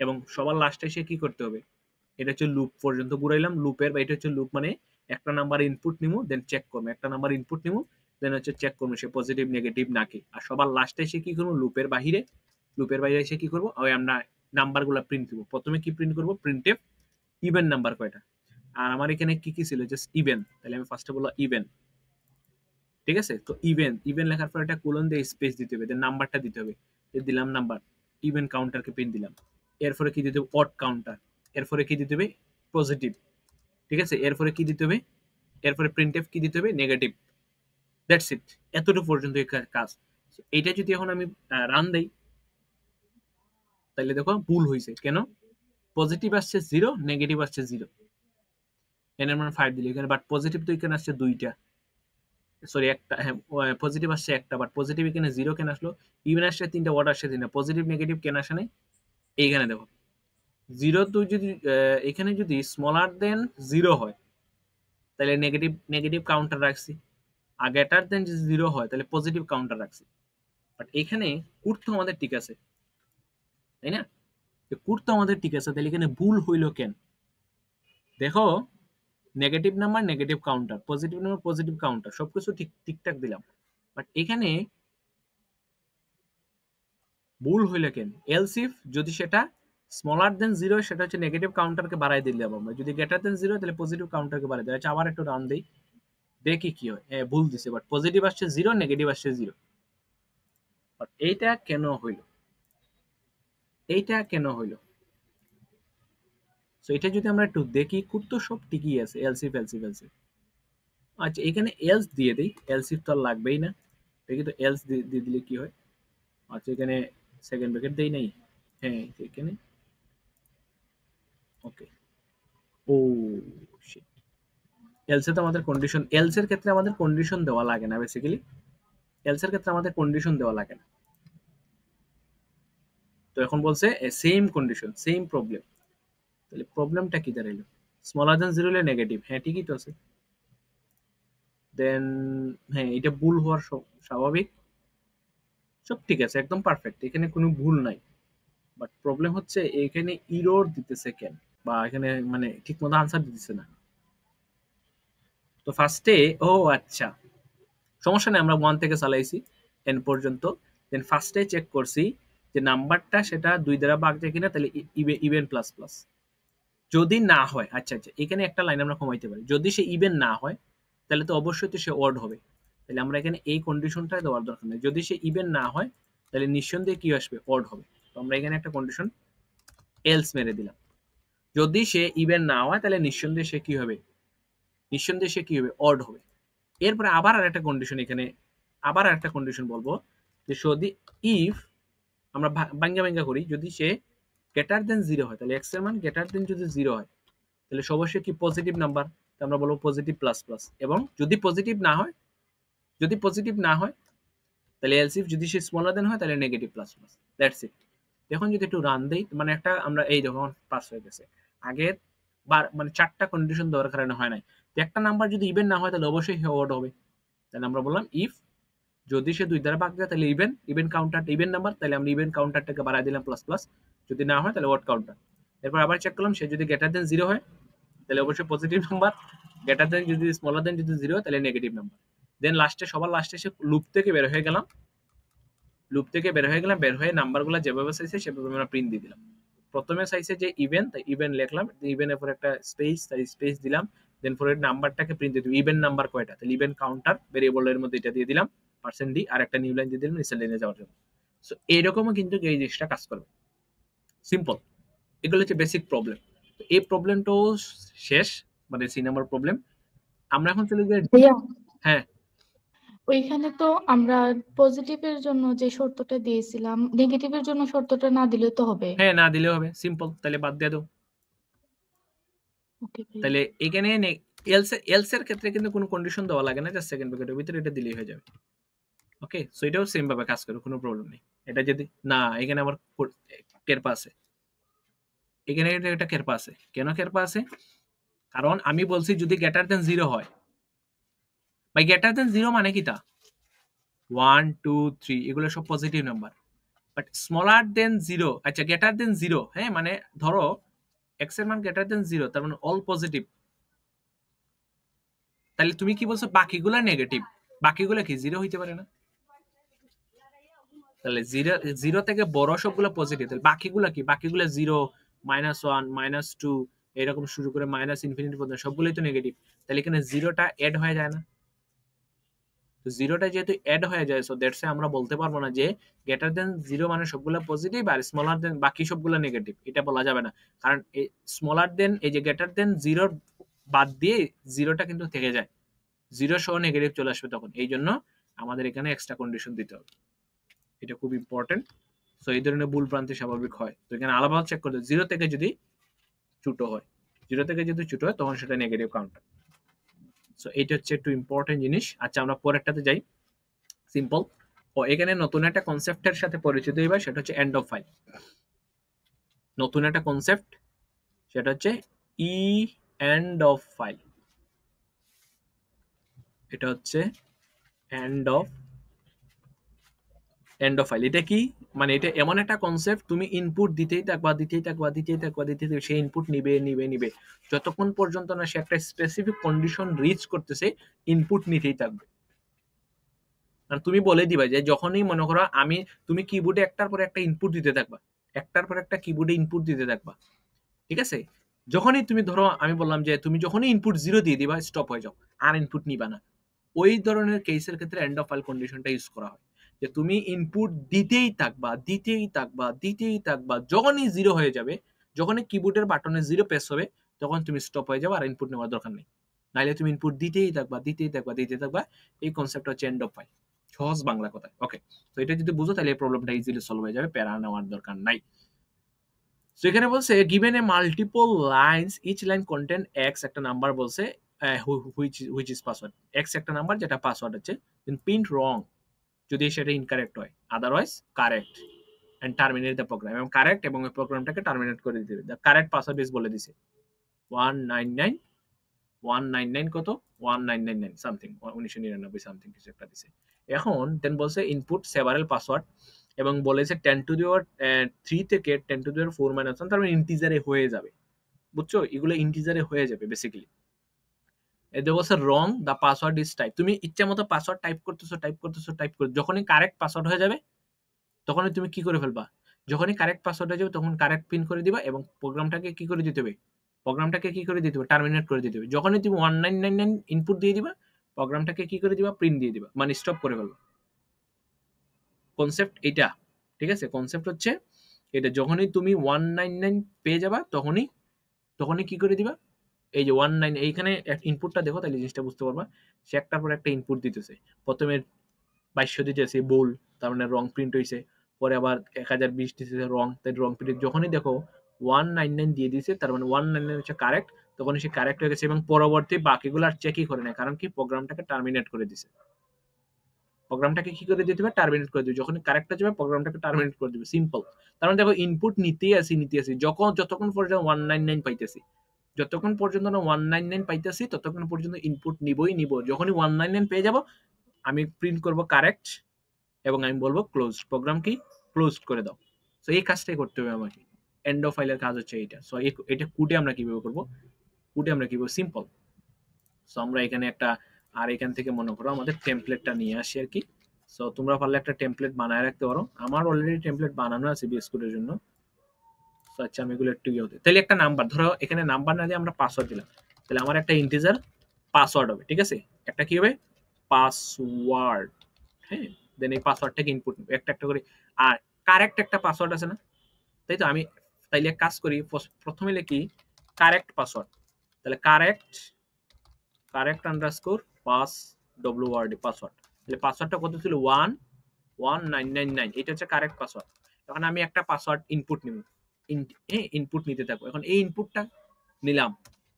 Speaker 1: এবং সবার লাস্টে সে কি করতে হবে? এটা হচ্ছে লুপ পর্যন্ত ঘুরাইলাম, লুপের বা এটা হচ্ছে লুপ, মানে একটা নাম্বার ইনপুট নিমু, দেন চেক করবো, একটা নাম্বার ইনপুট নিমু, দেন হচ্ছে চেক করবো সে পজিটিভ নেগেটিভ নাকি। আর সবার লাস্টে সে কি করবো? লুপের বাহিরে, লুপের বাইরে এসে কি করবো? ওই আমরা নাম্বারগুলো প্রিন্ট করবো। প্রথমে কি প্রিন্ট করবো? প্রিন্টএফ ইভেন নাম্বার কয়টা। আর আমার এখানে কি কি ছিল? জাস্ট ইভেন, তাহলে আমি ফার্স্টে বললাম ইভেন, ঠিক আছে? তো ইভেন, ইভেন লেখার পর একটা কোলন দিয়ে স্পেস দিতে হবে, দেন নাম্বারটা দিতে হবে, দিলাম নাম্বার, ইভেন কাউন্টারকে প্রিন্ট দিলাম। এরপরে কি দিতে হবে? Odd counter. এরপরে কি দিতে হবে? পজিটিভ, ঠিক আছে? এরপরে কি দিতে হবে? এরপরে প্রিন্টএফ কি দিতে হবে? নেগেটিভ। দ্যাটস ইট, এতটুকু পর্যন্ত কাজ। এইটা যদি এখন আমি রান দেই, তাহলে দেখো ভুল হয়েছে কেন? পজিটিভ আসছে 0, নেগেটিভ আসছে 0, এন এর মান 5 দিলে এখানে, বাট পজিটিভ তো এখানে আসছে 2টা, সরি একটা, হ্যাঁ পজিটিভ আসছে একটা, বাট পজিটিভ এখানে 0 কেন আসলো? ইভেন আসছে 3টা, ওয়াট আসছে 3টা, পজিটিভ নেগেটিভ কেন আসে নাই? এইখানে দেখো 0 তো যদি এখানে যদি স্মলার দেন 0 হয় তাহলে নেগেটিভ নেগেটিভ কাউন্টার রাখছি, আর গ্রেটার দেন যদি 0 হয় তাহলে পজিটিভ কাউন্টার রাখছি। বাট এখানে কোড তো আমাদের ঠিক আছে, তাই না? কোড তো আমাদের ঠিক আছে, তাহলে এখানে ভুল হইলো কেন? দেখো, negative number negative counter, positive number positive counter, সবকিছু ঠিক ঠিকঠাক দিলাম, বাট এখানে ভুল হইলো কেন? এলস ইফ যদি সেটা স্মলার দেন 0, সেটা হচ্ছে নেগেটিভ কাউন্টারকে বাড়াই দিলাম আমরা, যদি গ্রেটার দেন 0 তাহলে পজিটিভ কাউন্টারকে বাড়াই দিই। আচ্ছা আবার একটু রান দেই, দেখি কি হয়। ভুল দিছে, বাট পজিটিভ আসছে 0, নেগেটিভ আসছে 0। বাট এইটা কেন হইল? এইটা কেন হইল? সো এটা যদি আমরা একটু দেখি, কোড তো সব ঠিকই আছে, এলসিফ এলসিফ এলসিফ, আচ্ছা এখানে এলস দিয়ে দেই, এলস ইফ তো আর লাগবেই না, দেখি তো এলস দিয়ে দিলে কি হয়। আচ্ছা এখানে সেকেন্ড ব্র্যাকেট দেই নাই, হ্যাঁ এখানে ওকে। ও শিট, এলস এ তো আমাদের কন্ডিশন, এলস এর ক্ষেত্রে আমাদের কন্ডিশন দেওয়া লাগে না বেসিক্যালি, এলস এর ক্ষেত্রে আমাদের কন্ডিশন দেওয়া লাগে না। তো এখন বলছে সেম কন্ডিশন সেম প্রবলেম, তাহলে প্রবলেমটা কি দাঁড়াইলো, স্মলার দেন জিরো হলে নেগেটিভ, হ্যাঁ ঠিকই তো আছে। দেন হ্যাঁ এটা ভুল হওয়ার স্বাভাবিক, সব ঠিক আছে একদম পারফেক্ট, এখানে কোনো ভুল নাই। বাট প্রবলেম হচ্ছে এখানে ইরর দিতেছে কেন, বা এখানে মানে ঠিক মতো আনসার দিতেছে না। তো ফার্স্টে ও আচ্ছা সমস্যা নেই, আমরা ওয়ান থেকে চালাইছি এন পর্যন্ত, দেন ফার্স্টে চেক করছি যে নাম্বারটা সেটা 2 দ্বারা ভাগ যায় কিনা, তাহলে ইভেন প্লাস প্লাস। যদি না হয়, আচ্ছা আচ্ছা এখানে একটা লাইন আমরা কমাইতে পারি, যদি সে ইভেন না হয় তাহলে তো অবশ্যই তো সে অড হবে, তাহলে আমরা এখানে এই কন্ডিশনটা দেওয়ার দরকার নেই, যদি সে ইভেন না হয় তাহলে নিঃসন্দেহে কি আসবে, অড হবে। তো আমরা এখানে একটা কন্ডিশন এলস মেরে দিলাম, যদি সে ইভেন না হয় তাহলে নিঃসন্দেহে সে কি হবে, নিঃসন্দেহে সে কি হবে, অড হবে। এরপরে আবার আরেকটা কন্ডিশন এখানে, আবার আরেকটা কন্ডিশন বলবো যে যদি ইফ আমরা ভাঙ্গা ভাঙ্গা করি, যদি সে গ্রেটার দেন জিরো হয়, তাহলে এক্স এর মান গ্রেটার দেন যদি জিরো হয় তাহলে অবশ্যই কি পজিটিভ নাম্বার, আমরা বলবো পজিটিভ প্লাস প্লাস। এবং যদি পজিটিভ না হয়, যদি পজিটিভ না হয় তাহলে এলস ইফ যদি সে স্মলার দেন হয় তাহলে negative plus plus, that's it. এখন যদি একটু রান দেই, মানে একটা আমরা এই যখন পাস হয়ে গেছে, আগে মানে 4টা কন্ডিশন দেওয়ার কারণে হয় নাই, তো একটা নাম্বার যদি ইভেন না হয় তাহলে অবশ্যই অড হবে, তাহলে আমরা বললাম ইফ যদি সে 2 দ্বারা ভাগ যায় তাহলে even, even counter even number, তাহলে আমরা ইভেন কাউন্টারটাকে বাড়ায় দিলাম প্লাস প্লাস, যদি না হয় তাহলে অড কাউন্টার। এরপর আবার চেক করলাম সে যদি গ্রেটার দেন জিরো হয় তাহলে অবশ্যই পজিটিভ নাম্বার, গ্রেটার দেন যদি স্মলার দেন যদি জিরো হয় তাহলে নেগেটিভ নাম্বার। দেন লাস্টে সবার লাস্টে সে লুপ থেকে বের হয়ে গেলাম, লুপ থেকে বের হয়ে গেলাম, বের হয়ে নাম্বারগুলো যেভাবে চাইছে সেভাবে আমরা প্রিন্ট দিয়ে দিলাম। প্রথমে চাইছে যে ইভেন, তাই ইভেন লিখলাম, ইভেনের পর একটা স্পেস, তাই স্পেস দিলাম, দেন পরে নাম্বারটাকে প্রিন্ট দিয়ে দিলাম, ইভেন নাম্বার কয়টা, তাহলে ইভেন কাউন্টার ভেরিয়েবলের মধ্যে এটা দিয়ে দিলাম পার্সেন্ট ডি, আর একটা নিউ লাইন দিয়ে দিলাম নিচের লাইনে যাওয়ার জন্য। সো এইরকমও কিন্তু এই জিনিসটা কাজ করবে, সিম্পল। এগুলো হচ্ছে বেসিক প্রবলেম। তো এই প্রবলেমটাও শেষ, মানে 3 নাম্বার প্রবলেম। আমরা এখন চলে যাই,
Speaker 2: ভাইয়া
Speaker 1: হ্যাঁ
Speaker 2: ওইখানে তো আমরা পজিটিভের জন্য যে শর্তটা দিয়েছিলাম, নেগেটিভের জন্য শর্তটা না দিলে তো হবে।
Speaker 1: হ্যাঁ না দিলেও হবে, সিম্পল, তাহলে বাদ দিয়ে দাও।
Speaker 2: ওকে ভাইয়া।
Speaker 1: তাহলে এখানে এলস এলস এর ক্ষেত্রে কিন্তু কোনো কন্ডিশন দেওয়া লাগে না, জাস্ট সেকেন্ড ব্র্যাকেটের ভিতরে এটা দিলেই হয়ে যাবে। ওকে, সো এটাও সেম ভাবে কাজ করে, কোনো প্রবলেম নেই। এটা যদি না, এখানে আবার কেরপা আছে, এখানে এটা কেরপা আছে, কেন কেরপা আছে, কারণ আমি বলছি যদি গ্রেটার দেন জিরো হয়, ভাই গ্রেটার দেন জিরো মানে কি তা 1 2 3 এগুলো সব positive number, but smaller then zero, আচ্ছা গ্রেটার দেন জিরো, হ্যাঁ মানে ধরো এক্স এর মান গ্রেটার দেন জিরো, তার মানে অল পজিটিভ, তাহলে তুমি কি বলছো বাকিগুলা নেগেটিভ, বাকিগুলা কি জিরো হইতে পারে না, তাহলে জিরো, জিরো থেকে বড় সবগুলো পজিটিভ, তাহলে বাকিগুলা কি, বাকিগুলো জিরো -1 -2 এরকম শুরু করে মাইনাস ইনফিনিটি পর্যন্ত সবগুলোই তো নেগেটিভ, তাহলে এখানে জিরোটা অ্যাড হয়ে যায় না, তো জিরোটা যেহেতু অ্যাড হয়ে যায়, সো দ্যাটস আমরা বলতে পারবো না যে গ্রেটার দেন জিরো মানে সবগুলো পজিটিভ আর স্মলার দেন বাকি সবগুলো নেগেটিভ, এটা বলা যাবে না, কারণ এই স্মলার দেন এই যে গ্রেটার দেন জিরোর বাদ দিয়ে জিরোটা কিন্তু থেকে যায়, জিরো সহ নেগেটিভ চলে আসবে তখন, এই জন্য আমাদের এখানে এক্সট্রা কন্ডিশন দিতে হবে, এটা খুব ইম্পর্টেন্ট। সো এই ধরনের ভুল প্রান্তি স্বাভাবিক হয়, তো এখানে আলাদা চেক করতে জিরো থেকে যদি ছোট হয়, জিরো থেকে যদি ছোট হয় তখন সেটা নেগেটিভ কাউন্টার। সো এটা হচ্ছে একটু ইম্পর্টেন্ট জিনিস। আচ্ছা আমরা পরেরটাতে যাই, সিম্পল। ও এখানে নতুন একটা কনসেপ্টের সাথে পরিচিত হইবা, সেটা হচ্ছে এন্ড অফ ফাইল। নতুন একটা কনসেপ্ট, সেটা হচ্ছে ই এন্ড অফ ফাইল, এটা হচ্ছে এন্ড অফ ফাইল। এটা কি মানে, এটা এমন একটা কনসেপ্ট, তুমি ইনপুট দিতেই থাকবা দিতেই থাকবা দিতেই থাকবা দিতেই থাকবা, সে ইনপুট নিবে নিবে নিবে যতক্ষণ পর্যন্ত না সে একটা স্পেসিফিক কন্ডিশন রিচ করতেছে, ইনপুট নিতেই থাকবে। আর তুমি বলে দিবা যে যখনই মনে করো আমি, তুমি কিবোর্ডে একটার পর একটা ইনপুট দিতে থাকবা, একটার পর একটা কিবোর্ডে ইনপুট দিতে থাকবা, ঠিক আছে, যখনই তুমি ধরো আমি বললাম যে তুমি যখনই ইনপুট জিরো দিয়ে দিবা স্টপ হয়ে যাও, আর ইনপুট নিবা না, ওই ধরনের কেসের ক্ষেত্রে এন্ড অফ ফাইল কন্ডিশনটা ইউজ করা হয়, যে তুমি ইনপুট দিতেই থাকবা দিতেই থাকবা দিতেই থাকবা, যখনই জিরো হয়ে যাবে, যখনই কিবোর্ডের বাটনে জিরো প্রেস হবে তখন তুমি স্টপ হয়ে যাবে, আর ইনপুট নেওয়ার দরকার নেই। নাইলে তুমি ইনপুট দিতেই থাকবা। এই কনসেপ্ট হচ্ছে এন্ড অফ ফাইল, সহজ বাংলা কথা। ওকে, তো এটা যদি বুঝো তাহলে এই প্রবলেমটা ইজিলি সলভ হয়ে যাবে, প্যারা নেওয়ার দরকার নাই। সো এখানে বলছে given a multiple lines, each line contain x, একটা নাম্বার বলছে হুইচ ইজ পাসওয়ার্ড, এক্স একটা নাম্বার যেটা পাসওয়ার্ড হচ্ছে, প্রিন্ট রং যদি সেটা ইনকারেক্ট হয়, otherwise correct and terminate the program, এবং কারেক্ট এবং ওই প্রোগ্রামটাকে টার্মিনেট করে দিতে হবে। দ্য কারেক্ট পাসওয়ার্ড ইজ বলে দিছে 199 199 কত 1999 সামথিং 1999 সামথিং কিছু একটা দিছে। এখন দেন বলছে ইনপুট সেভারাল পাসওয়ার্ড, এবং বলেছে 10 টু দি পাওয়ার 3 থেকে 10 টু দি পাওয়ার 4 মাইনাস 1, তার মানে ইন্টিজারে হয়ে যাবে, বুঝছো, এগুলো ইন্টিজারে হয়ে যাবে বেসিক্যালি। এতে বলছে রং দ্য পাসওয়ার্ড ইজ টাইপ, তুমি ইচ্ছা মতো পাসওয়ার্ড টাইপ করতেছো, যখনই কারেক্ট পাসওয়ার্ড হয়ে যাবে তখনই তুমি কি করে ফেলবা, যখনই কারেক্ট পাসওয়ার্ড হয়ে যাবে তখন কারেক্ট পিন করে দিবা, এবং প্রোগ্রামটাকে কি করে দিতে হবে, টার্মিনেট করে দিতে হবে। যখনই তুমি 1999 ইনপুট দিয়ে দিবা, প্রোগ্রামটাকে কি করে দিবা, প্রিন্ট দিয়ে দিবা, মানে স্টপ করে ফেলবা। কনসেপ্ট এটা, ঠিক আছে, কনসেপ্ট হচ্ছে এটা। যখনই তুমি 199 পেয়ে যাবা তখনই কি করে দিবা, এই যে 19 এইখানে ইনপুটটা দেখো তাহলে জিনিসটা বুঝতে পারবা। সে একটার পর একটা ইনপুট দিতেছে, প্রথমে 2200 দিতেছে বোল, তার মানে রং প্রিন্ট হয়েছে, পরে আবার 1020 দিতেছে রং, তাই রং প্রিন্ট। যখনই দেখো 199 দিয়ে দিয়েছে, তার মানে 199 হচ্ছে কারেক্ট, তখন সে কারেক্ট হয়ে গেছে, এবং পরবর্তী বাকিগুলো আর চেকই করে না, কারণ কি প্রোগ্রামটাকে টার্মিনেট করে দিছে। প্রোগ্রামটাকে কি করে দিতে হবে, টার্মিনেট করে দিবে, যখন কারেক্ট হয়ে যাবে প্রোগ্রামটাকে টার্মিনেট করে দিবে, সিম্পল। তার মানে দেখো ইনপুট নিতেই আসি, যতক্ষণ পর্যন্ত 199 পাইতেছি, যতক্ষণ পর্যন্ত না 199 পাইতেছি ততক্ষণ পর্যন্ত ইনপুট নিব। যখনই 199 পেয়ে যাব, আমি প্রিন্ট করব কারেক্ট, এবং আমি বলবো ক্লোজ, প্রোগ্রাম কি ক্লোজ করে দাও। সো এই কাজটাই করতে হবে আমাকে, এন্ড অফ ফাইলের কাজ হচ্ছে এইটা। সো এটা কোডে আমরা কিভাবে করব, সিম্পল। সো আমরা এখানে একটা, আর এখান থেকে মনে করো আমাদের টেমপ্লেটটা নিয়ে আসি আর কি। সো তোমরা পারলে একটা টেমপ্লেট বানায় রাখতে পারো, আমার অলরেডি টেমপ্লেট বানানো আছে বিএস কোডের জন্য। সো আচ্ছা, আমি এগুলো একটু ইয়ে হতে, তাহলে একটা নাম্বার ধরো, এখানে নাম্বার না দিয়ে আমরা পাসওয়ার্ড দিলাম, তাহলে আমার একটা ইন্টিজার পাসওয়ার্ড হবে, ঠিক আছে, একটা কি হবে পাসওয়ার্ড, হ্যাঁ। দেন এই পাসওয়ার্ডটাকে ইনপুট নেব একটা একটা করে, আর কারেক্ট একটা পাসওয়ার্ড আছে না, তাই তো। আমি তাইলে এক কাজ করি, প্রথমে লিখি কারেক্ট পাসওয়ার্ড, তাহলে কারেক্ট আন্ডারস্কোর পাস ডব্লিউআরড পাসওয়ার্ড, তাহলে পাসওয়ার্ডটা কত ছিল 11999, এটা হচ্ছে কারেক্ট পাসওয়ার্ড। এখন আমি একটা পাসওয়ার্ড ইনপুট নিব, ইনপুট নিতে থাকবো। এখন এই ইনপুটটা নিলাম,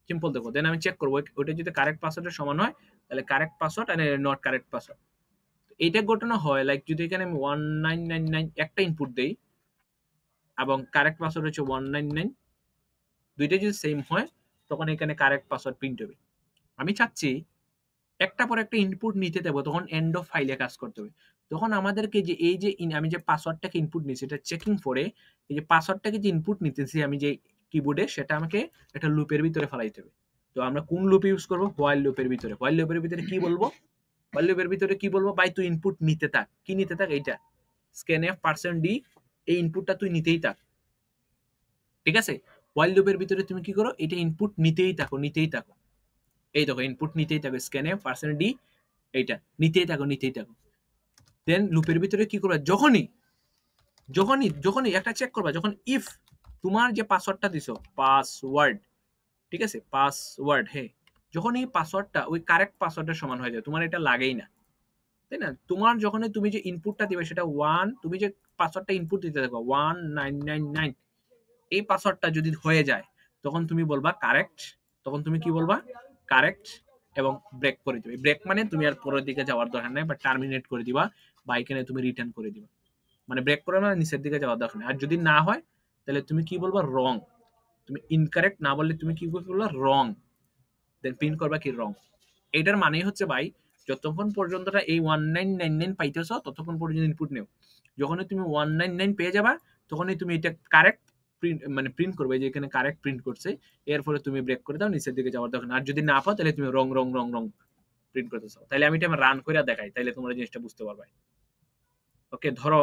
Speaker 1: সিম্পল দেখো, দেন আমি চেক করবো ওইটা যদি কারেক্ট পাসওয়ার্ডের সমান হয় তাহলে correct password, are not correct password. এইটা ঘটনা হয় লাইক যদি এখানে আমি 1999 একটা ইনপুট দেই এবং কারেক্ট পাসওয়ার্ড হচ্ছে 199, দুইটা যদি সেম হয় তখন এখানে কারেক্ট পাসওয়ার্ড প্রিন্ট হবে। আমি চাচ্ছি একটা পর একটা ইনপুট নিতে দেবো, তখন এন্ড অফ ফাইলে কাজ করতে হবে। তখন আমাদেরকে যে এই যে আমি যে পাসওয়ার্ডটাকে ইনপুট নিচ্ছি এটা চেকিং করে, এই যে পাসওয়ার্ডটাকে যে ইনপুট নিতেছি আমি যে কিবোর্ডে, সেটা আমাকে একটা লুপের ভিতরে ফেলাইতে হবে। তো আমরা কোন লুপ ইউজ করবো, হোয়াইল লুপের ভিতরে। হোয়াইল লুপের ভিতরে কি বলবো, ভাই তুই ইনপুট নিতে থাক, কি নিতে থাক, এইটা scanf%d, এই ইনপুটটা তুই নিতেই থাক, ঠিক আছে। হোয়াইল লুপের ভিতরে তুমি কি করো, এটা ইনপুট নিতেই থাকো, এই দেখো ইনপুট নিতেই থাকো, scanf%d, এইটা নিতেই থাকো। দেন লুপের ভিতরে কি করবা, যখনই একটা চেক করবা, যখন ইফ তোমার যে পাসওয়ার্ডটা দিছো পাসওয়ার্ড, ঠিক আছে, পাসওয়ার্ড, হ্যাঁ, যখন এই পাসওয়ার্ডটা ওই কারেক্ট পাসওয়ার্ডের সমান হয়ে যায়, তোমার এটা লাগেই না, তাই না। তোমার যখন তুমি যে ইনপুটটা দিবে সেটা তুমি যে পাসওয়ার্ডটা ইনপুট দিতে থাকো 1999, এই পাসওয়ার্ডটা যদি হয়ে যায় তখন তুমি বলবা কারেক্ট, তখন তুমি কি বলবা কারেক্ট, এবং ব্রেক করে দিবে। ব্রেক মানে তুমি আর পরের দিকে যাওয়ার দরকার নাই, বা টার্মিনেট করে দিবা, বা এখানে তুমি রিটার্ন করে দিবা, মানে ব্রেক করে না, নিচের দিকে যাওয়ার দরকার নেই। আর যদি না হয় তাহলে তুমি কি বলবা রং, তুমি ইনকারেক্ট না বললে তুমি কি বলবা রং, দেন প্রিন্ট করবা কি রং। এটার মানেই হচ্ছে ভাই, যতক্ষণ পর্যন্ত এই 1999 পাইতেছ ততক্ষণ পর্যন্ত ইনপুট নেও, যখনই তুমি 199 পেয়ে যাবা তখনই তুমি এটা কারেক্ট প্রিন্ট করবে, যে এখানে কারেক্ট প্রিন্ট করছে, এর ফলে তুমি ব্রেক করে দাও, নিচের দিকে যাওয়ার দরকার। আর যদি না পাও তাহলে তুমি রং প্রিন্ট করতে চাও, তাহলে আমি এটা রান করে দেখাই, তাহলে তোমরা জিনিসটা বুঝতে পারবে। ওকে, ধরো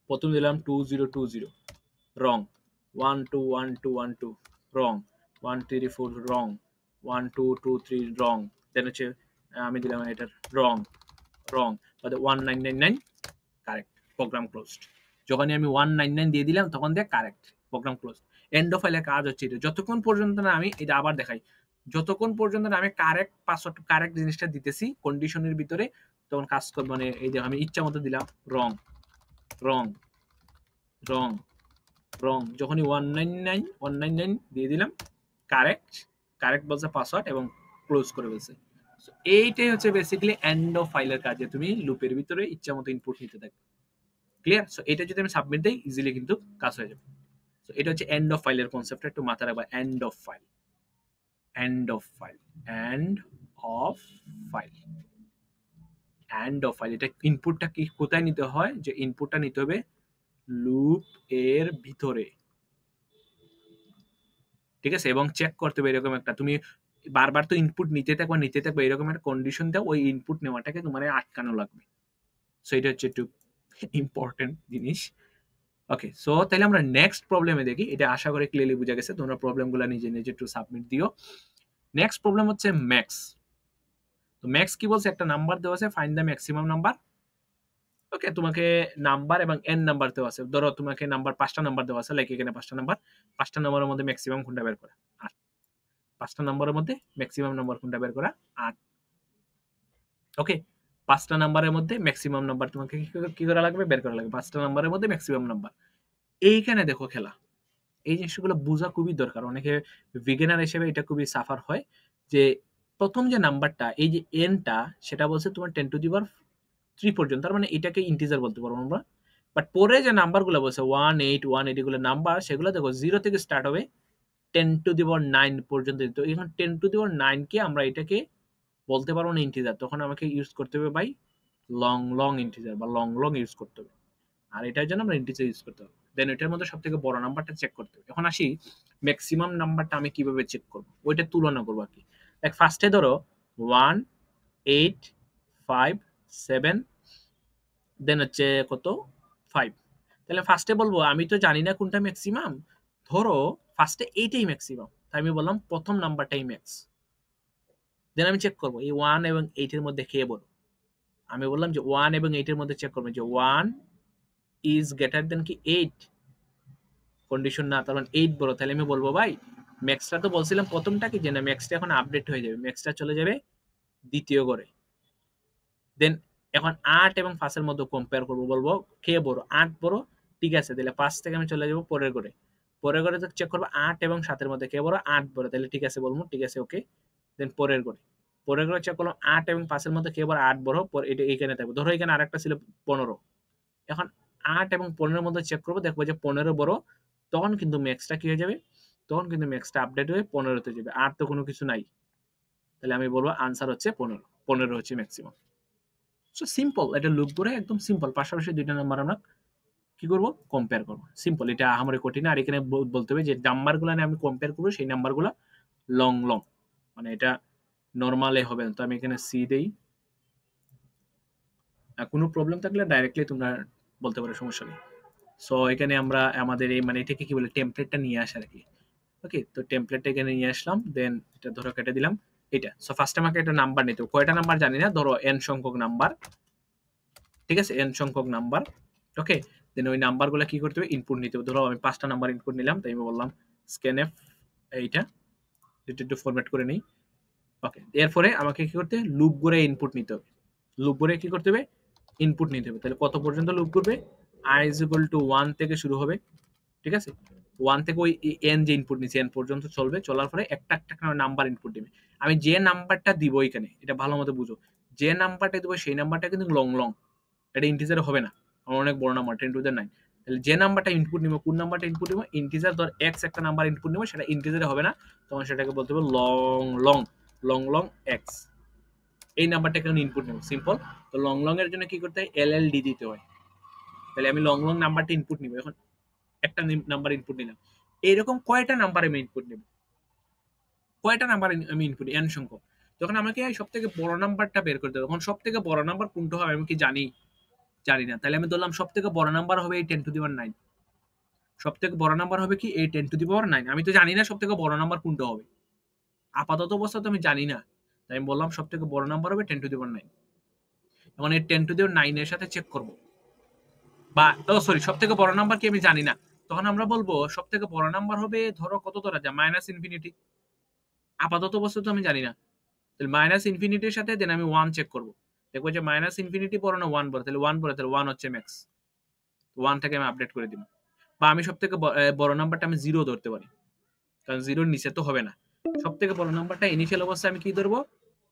Speaker 1: প্রথম দিলাম 2020 রং, 121212 রং, 134 রং, 1223 রং, দেন হচ্ছে আমি দিলাম এটা রং, 1999 কারেক্ট, প্রোগ্রাম ক্লোজড। যখনই আমি 199 দিয়ে দিলাম তখন দেখ correct, program close. End of ফাইলের কাজ হচ্ছে এটা, যতক্ষণ পর্যন্ত না আমি এটা আবার দেখাই, যতক্ষণ পর্যন্ত না আমি কারেক্ট পাসওয়ার্ড কারেক্ট জিনিসটা দিতেছি কন্ডিশনের ভিতরে, তখন কাজ করবে। মানে এই যে আমি ইচ্ছা মতো দিলাম রং রং রং রং, যখনই 199 দিয়ে দিলাম কারেক্ট, কারেক্ট বলছে পাসওয়ার্ড এবং ক্লোজ করে ফেলছে। এইটাই হচ্ছে বেসিক্যালি এন্ড অফ ফাইলের কাজে তুমি লুপের ভিতরে ইচ্ছা মতো ইনপুট নিতে থাকবে। ক্লিয়ার? সো এটা যদি আমি সাবমিট দেই ইজিলি কিন্তু কাজ হয়ে যাবে। সো এটা হচ্ছে এন্ড অফ ফাইলের কনসেপ্টটা একটু মাথায় রাখবা। End of file, end of file, end of file, end of file. এটা ইনপুটটা কি কোথায় নিতে হয়, যে ইনপুটটা নিতে হবে লুপ এর ভিতরে, ঠিক আছে? এবং চেক করতে হবে এরকম একটা, তুমি বারবার তো ইনপুট নিতে থাকবে এরকম একটা কন্ডিশন দাও, ওই ইনপুট নেওয়াটাকে তোমার আটকানো লাগবে। সো এটা হচ্ছে একটু ইম্পর্টেন্ট জিনিস। ওকে, সো তাহলে আমরা নেক্সট প্রবলেমে দেখি। এটা আশা করি ক্লিয়ারলি বুঝা গেছে। তোমরা প্রবলেমগুলো নিজে নিজে একটু সাবমিট দিও। নেক্সট প্রবলেম হচ্ছে ম্যাক্স। তো ম্যাক্স কি বলছে, একটা নাম্বার দেওয়া আছে, ফাইন্ড দ্য ম্যাক্সিমাম নাম্বার। ওকে, তোমাকে নাম্বার এবং এন নাম্বার দেওয়া আছে। ধরো তোমাকে নাম্বার 5টা নাম্বার দেওয়া আছে, লাইক এখানে 5টা নাম্বার, 5টা নাম্বারের মধ্যে ম্যাক্সিমাম কোনটা বের করা 8, 5টা নাম্বারের মধ্যে ম্যাক্সিমাম নাম্বার কোনটা বের করা 8। ওকে, 5টা নাম্বারের মধ্যে ম্যাক্সিমাম নাম্বার তোমাকে কি করা লাগবে, বের করা লাগবে 5টা নাম্বারের মধ্যে ম্যাক্সিমাম নাম্বার। এইখানে দেখো খেলা, এই জিনিসগুলো বোঝা খুবই দরকার। অনেকে বিগিনার হিসেবে এটা খুবই সাফার হয়, যে প্রথম যে নাম্বারটা এই যে এনটা, সেটা বলছে তোমার 10 টু দি পাওয়ার 3 পর্যন্ত, তার মানে এটাকে ইন্টিজার বলতে পারবো আমরা। বাট পরে যে নাম্বারগুলো বলছে 1 8 এগুলো নাম্বার, সেগুলো দেখো 0 থেকে স্টার্ট হবে 10 টু দি পাওয়ার 9 পর্যন্ত। তো এখন 10 টু দি পাওয়ার 9 কে আমরা এটাকে বলতে পারবো না ইন্টিজার, তখন আমাকে ইউজ করতে হবে বাই লং লং ইন্টিজার বা লং লং ইউজ করতে হবে। আর এটার জন্য আমরা ইন্টিজার ইউজ করতে হবে। দেন এটার মধ্যে সবথেকে বড় নাম্বারটা চেক করতে হবে। এখন আসি ম্যাক্সিমাম নাম্বারটা আমি কিভাবে চেক করব, ওইটা তুলনা করবো আর কি। লাইক ফার্স্টে ধরো 1 8 5 7, দেন হচ্ছে কত 5। তাহলে ফার্স্টে বলবো আমি তো জানি না কোনটা ম্যাক্সিমাম, ধরো ফার্স্টে এইটাই ম্যাক্সিমাম, তাই আমি বললাম প্রথম নাম্বারটাই ম্যাক্স। দেন আমি চেক করবো এই 1 এবং 8 এর মধ্যে কে বলো, আমি বললাম যে 1 এবং 8 এর মধ্যে চেক করবো যে 1 ইজ গ্রেটার দেন কি 8, কন্ডিশন না, তার মানে 8 বড়। তাহলে আমি বলবো ভাই ম্যাক্সটা তো বলছিলাম প্রথমটা কি, যে না ম্যাক্সটা এখন আপডেট হয়ে যাবে, ম্যাক্সটা চলে যাবে দ্বিতীয় ঘরে। দেন এখন 8 এবং 5 এর মধ্যে কম্পেয়ার করবো, বলবো কে বড়, 8 বড়, ঠিক আছে। তাহলে 5 থেকে আমি চলে যাবো পরের ঘরে, পরের ঘরে চেক করবো 8 এবং 7 এর মধ্যে কে বড়, 8 বড়, তাহলে ঠিক আছে বলবো, ঠিক আছে ওকে। দেন পরের ঘরে, পরের ঘরে চেক করলাম 8 এবং 5 এর মধ্যে কে বড়, 8 বড়, এটা এখানে থাকবে। ধরো এখানে আরেকটা ছিল 15, এখন 8 এবং 15 এর মধ্যে চেক করবো, দেখবো যে 15 বড়, তখন কিন্তু ম্যাক্সটা কি হয়ে যাবে, তখন কিন্তু ম্যাক্সটা আপডেট হয়ে 15 তে যাবে। আর তো কোনো কিছু নাই, তাহলে আমি বলবো আনসার হচ্ছে 15, 15 হচ্ছে ম্যাক্সিমাম। সো সিম্পল, এটা লুপ করে একদম সিম্পল, পাশাপাশি দুইটা নাম্বার আমরা কি করব, কম্পেয়ার করব। সিম্পল, এটা আহামরি কঠিন। আর এখানে বলতে হবে যে নাম্বারগুলো আমি কম্পেয়ার করব, সেই নাম্বারগুলো লং লং, মানে এটা নরমালে হবে না। তো আমি এখানে সি দেই, কোনো প্রবলেম থাকলে ডাইরেক্টলি তোমরা বলতে পারো, সমস্যা নেই। সো এখানে আমরা আমাদের এই মানে এটাকে কি বলে টেমপ্লেটটা নিয়ে আসা আর কি। ওকে, তো টেমপ্লেটটা এখানে নিয়ে আসলাম, দেন এটা ধরো কেটে দিলাম এটা। সো ফার্স্ট আমাকে একটা নাম্বার নিতে হবে, কয়টা নাম্বার জানি না, ধরো এন সংখ্যক নাম্বার, ঠিক আছে, এন সংখ্যক নাম্বার। ওকে, দেন ওই নাম্বারগুলো কি করতে হবে, ইনপুট নিতে হবে। ধরো আমি 5টা নাম্বার ইনপুট নিলাম, তাই আমি বললাম স্ক্যানএফ এইটা, এটা একটু ফরম্যাট করে নিই। ওকে, এরপরে আমাকে কি করতে হবে, লুপ করে ইনপুট নিতে হবে। লুপ করে কি করতে হবে, ইনপুট নিতে হবে। তাহলে কত পর্যন্ত লুপ করবে, i is equal to 1 থেকে শুরু হবে, ঠিক আছে। 1 থেকে ওই এন যে ইনপুট নিচ্ছে এন পর্যন্ত চলবে, চলার পরে একটা একটা নাম্বার ইনপুট দিবে। আমি যে নাম্বারটা দিব এখানে, এটা ভালো মতো বুঝো, যে নাম্বারটা দিব সেই নাম্বারটা কিন্তু লং লং, এটা ইন্টিজারে হবে না, আমার অনেক বড় নাম্বার 10 টু দি 9। তাহলে যে নাম্বারটা ইনপুট নিব, কোন নাম্বারটা ইনপুট নিব, ইন্টিজার ধর এক্স একটা নাম্বার ইনপুট নিব, সেটা ইন্টিজারে হবে না, তখন সেটাকে বলতে হবে long long, long long x, এই নাম্বারটা কেন ইনপুট নেব, সিম্পল। তো লং লং এর জন্য কি করতে হয়, এলএলডি দিতে হয়। তাহলে আমি লং লং নাম্বারটা ইনপুট নিব, এখন একটা নাম্বার ইনপুট নিলাম, এইরকম কয়টা নাম্বার আমি ইনপুট নেব, কয়টা নাম্বার আমি ইনপুট, এন সংখ্যক। যখন আমাকে সব থেকে বড় নাম্বারটা বের করতে হবে, তখন সব থেকে বড় নাম্বার কোনটা হবে আমি কি জানি, জানি না। তাহলে আমি ধরলাম সব থেকে বড় নাম্বার হবে এই 10 টু দি পাওয়ার 9, সব থেকে বড় নাম্বার হবে কি এই 10 টু দি পাওয়ার 9। আমি তো জানি না সব থেকে বড় নাম্বার কোনটা হবে, আপাতত অবস্থা তো আমি জানি না, তাই আমি বললাম সব থেকে বড় নাম্বার হবে 10 টু দি পাওয়ার 9। এখন এই 10 টু দি পাওয়ার 9 এর সাথে চেক করব, বা সরি সব থেকে বড় নাম্বার কি আমি জানি না, তখন আমরা বলবো সব থেকে বড় নাম্বার হবে, ধরো কত ধরা যায়, মাইনাস ইনফিনিটি। আপাতত অবস্থা তো আমি জানি না। তাহলে মাইনাস ইনফিনিটির সাথে দেন আমি 1 চেক করব। দেখবো যে মাইনাস ইনফিনিটি বড় না 1 বড়, তাহলে 1 বড়, তাহলে 1 হচ্ছে ম্যাক্স। 1 থেকে আমি আপডেট করে দিব। বা আমি সবথেকে বড় নাম্বারটা আমি 0 ধরতে পারি। কারণ 0 এর নিচে তো হবে না। সবথেকে বড় নাম্বারটা ইনিশিয়াল অবস্থায় আমি কি ধরবো?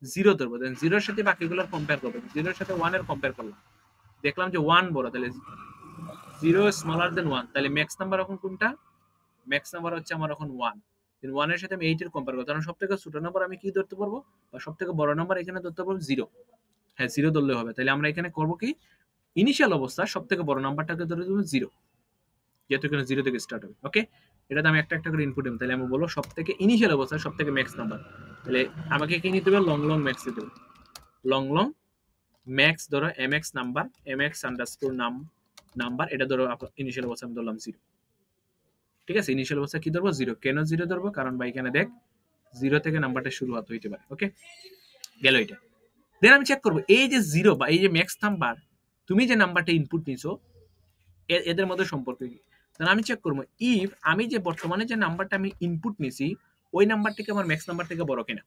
Speaker 1: 0 ধরবো। দেন 0 এর সাথে বাকিগুলোর কম্পেয়ার করব। 0 এর সাথে 1 এর কম্পেয়ার করলাম। দেখলাম যে 1 বড়, তাহলে 0 স্মলার দেন 1, তাহলে ম্যাক্স নাম্বার এখন কোনটা? ম্যাক্স নাম্বার হচ্ছে আমার এখন 1। দেন 1 এর সাথে আমি 8 এর কম্পেয়ার করব। কারণ সবথেকে ছোট নাম্বার আমি কি ধরতে পারবো? বা সবথেকে বড় নাম্বার এখানে ধরতে পারবো 0। হ্যাঁ, 0 ধরলে হবে। তাহলে আমরা এখানে করব কি? ইনিশিয়াল অবস্থা সবথেকে বড় নাম্বারটাকে ধরে দেব 0। যেহেতু এখানে 0 থেকে স্টার্ট হবে। ওকে? এটাতে আমি একটা একটা করে ইনপুট দেব। তাহলে আমি বলবো সবথেকে ইনিশিয়াল অবস্থা সবথেকে ম্যাক্স নাম্বার। তাহলে আমাকে কি নিতে হবে? লং লং ম্যাক্স দিতে হবে। লং লং ম্যাক্স ধরো mx number, mx underscore number, এটা ধরো ইনিশিয়াল অবস্থা আমি ধরলাম 0। ঠিক আছে? ইনিশিয়াল অবস্থা কি ধরবো? 0। কেন 0 ধরবো? কারণ ভাই এখানে দেখ 0 থেকে নাম্বারটা শুরু হতে পারে। ওকে? গেল এটা। দেন আমি চেক করবো এই যে 0 বা এই যে ম্যাক্স নাম্বার, তুমি যে নাম্বারটা ইনপুট নিছো এদের মধ্যে সম্পর্ক কি? তাহলে আমি চেক করবো ইফ আমি যে বর্তমানে যে নাম্বারটা আমি ইনপুট নিছি ওই নাম্বারটিকে আমার ম্যাক্স নাম্বার থেকে বড় কিনা।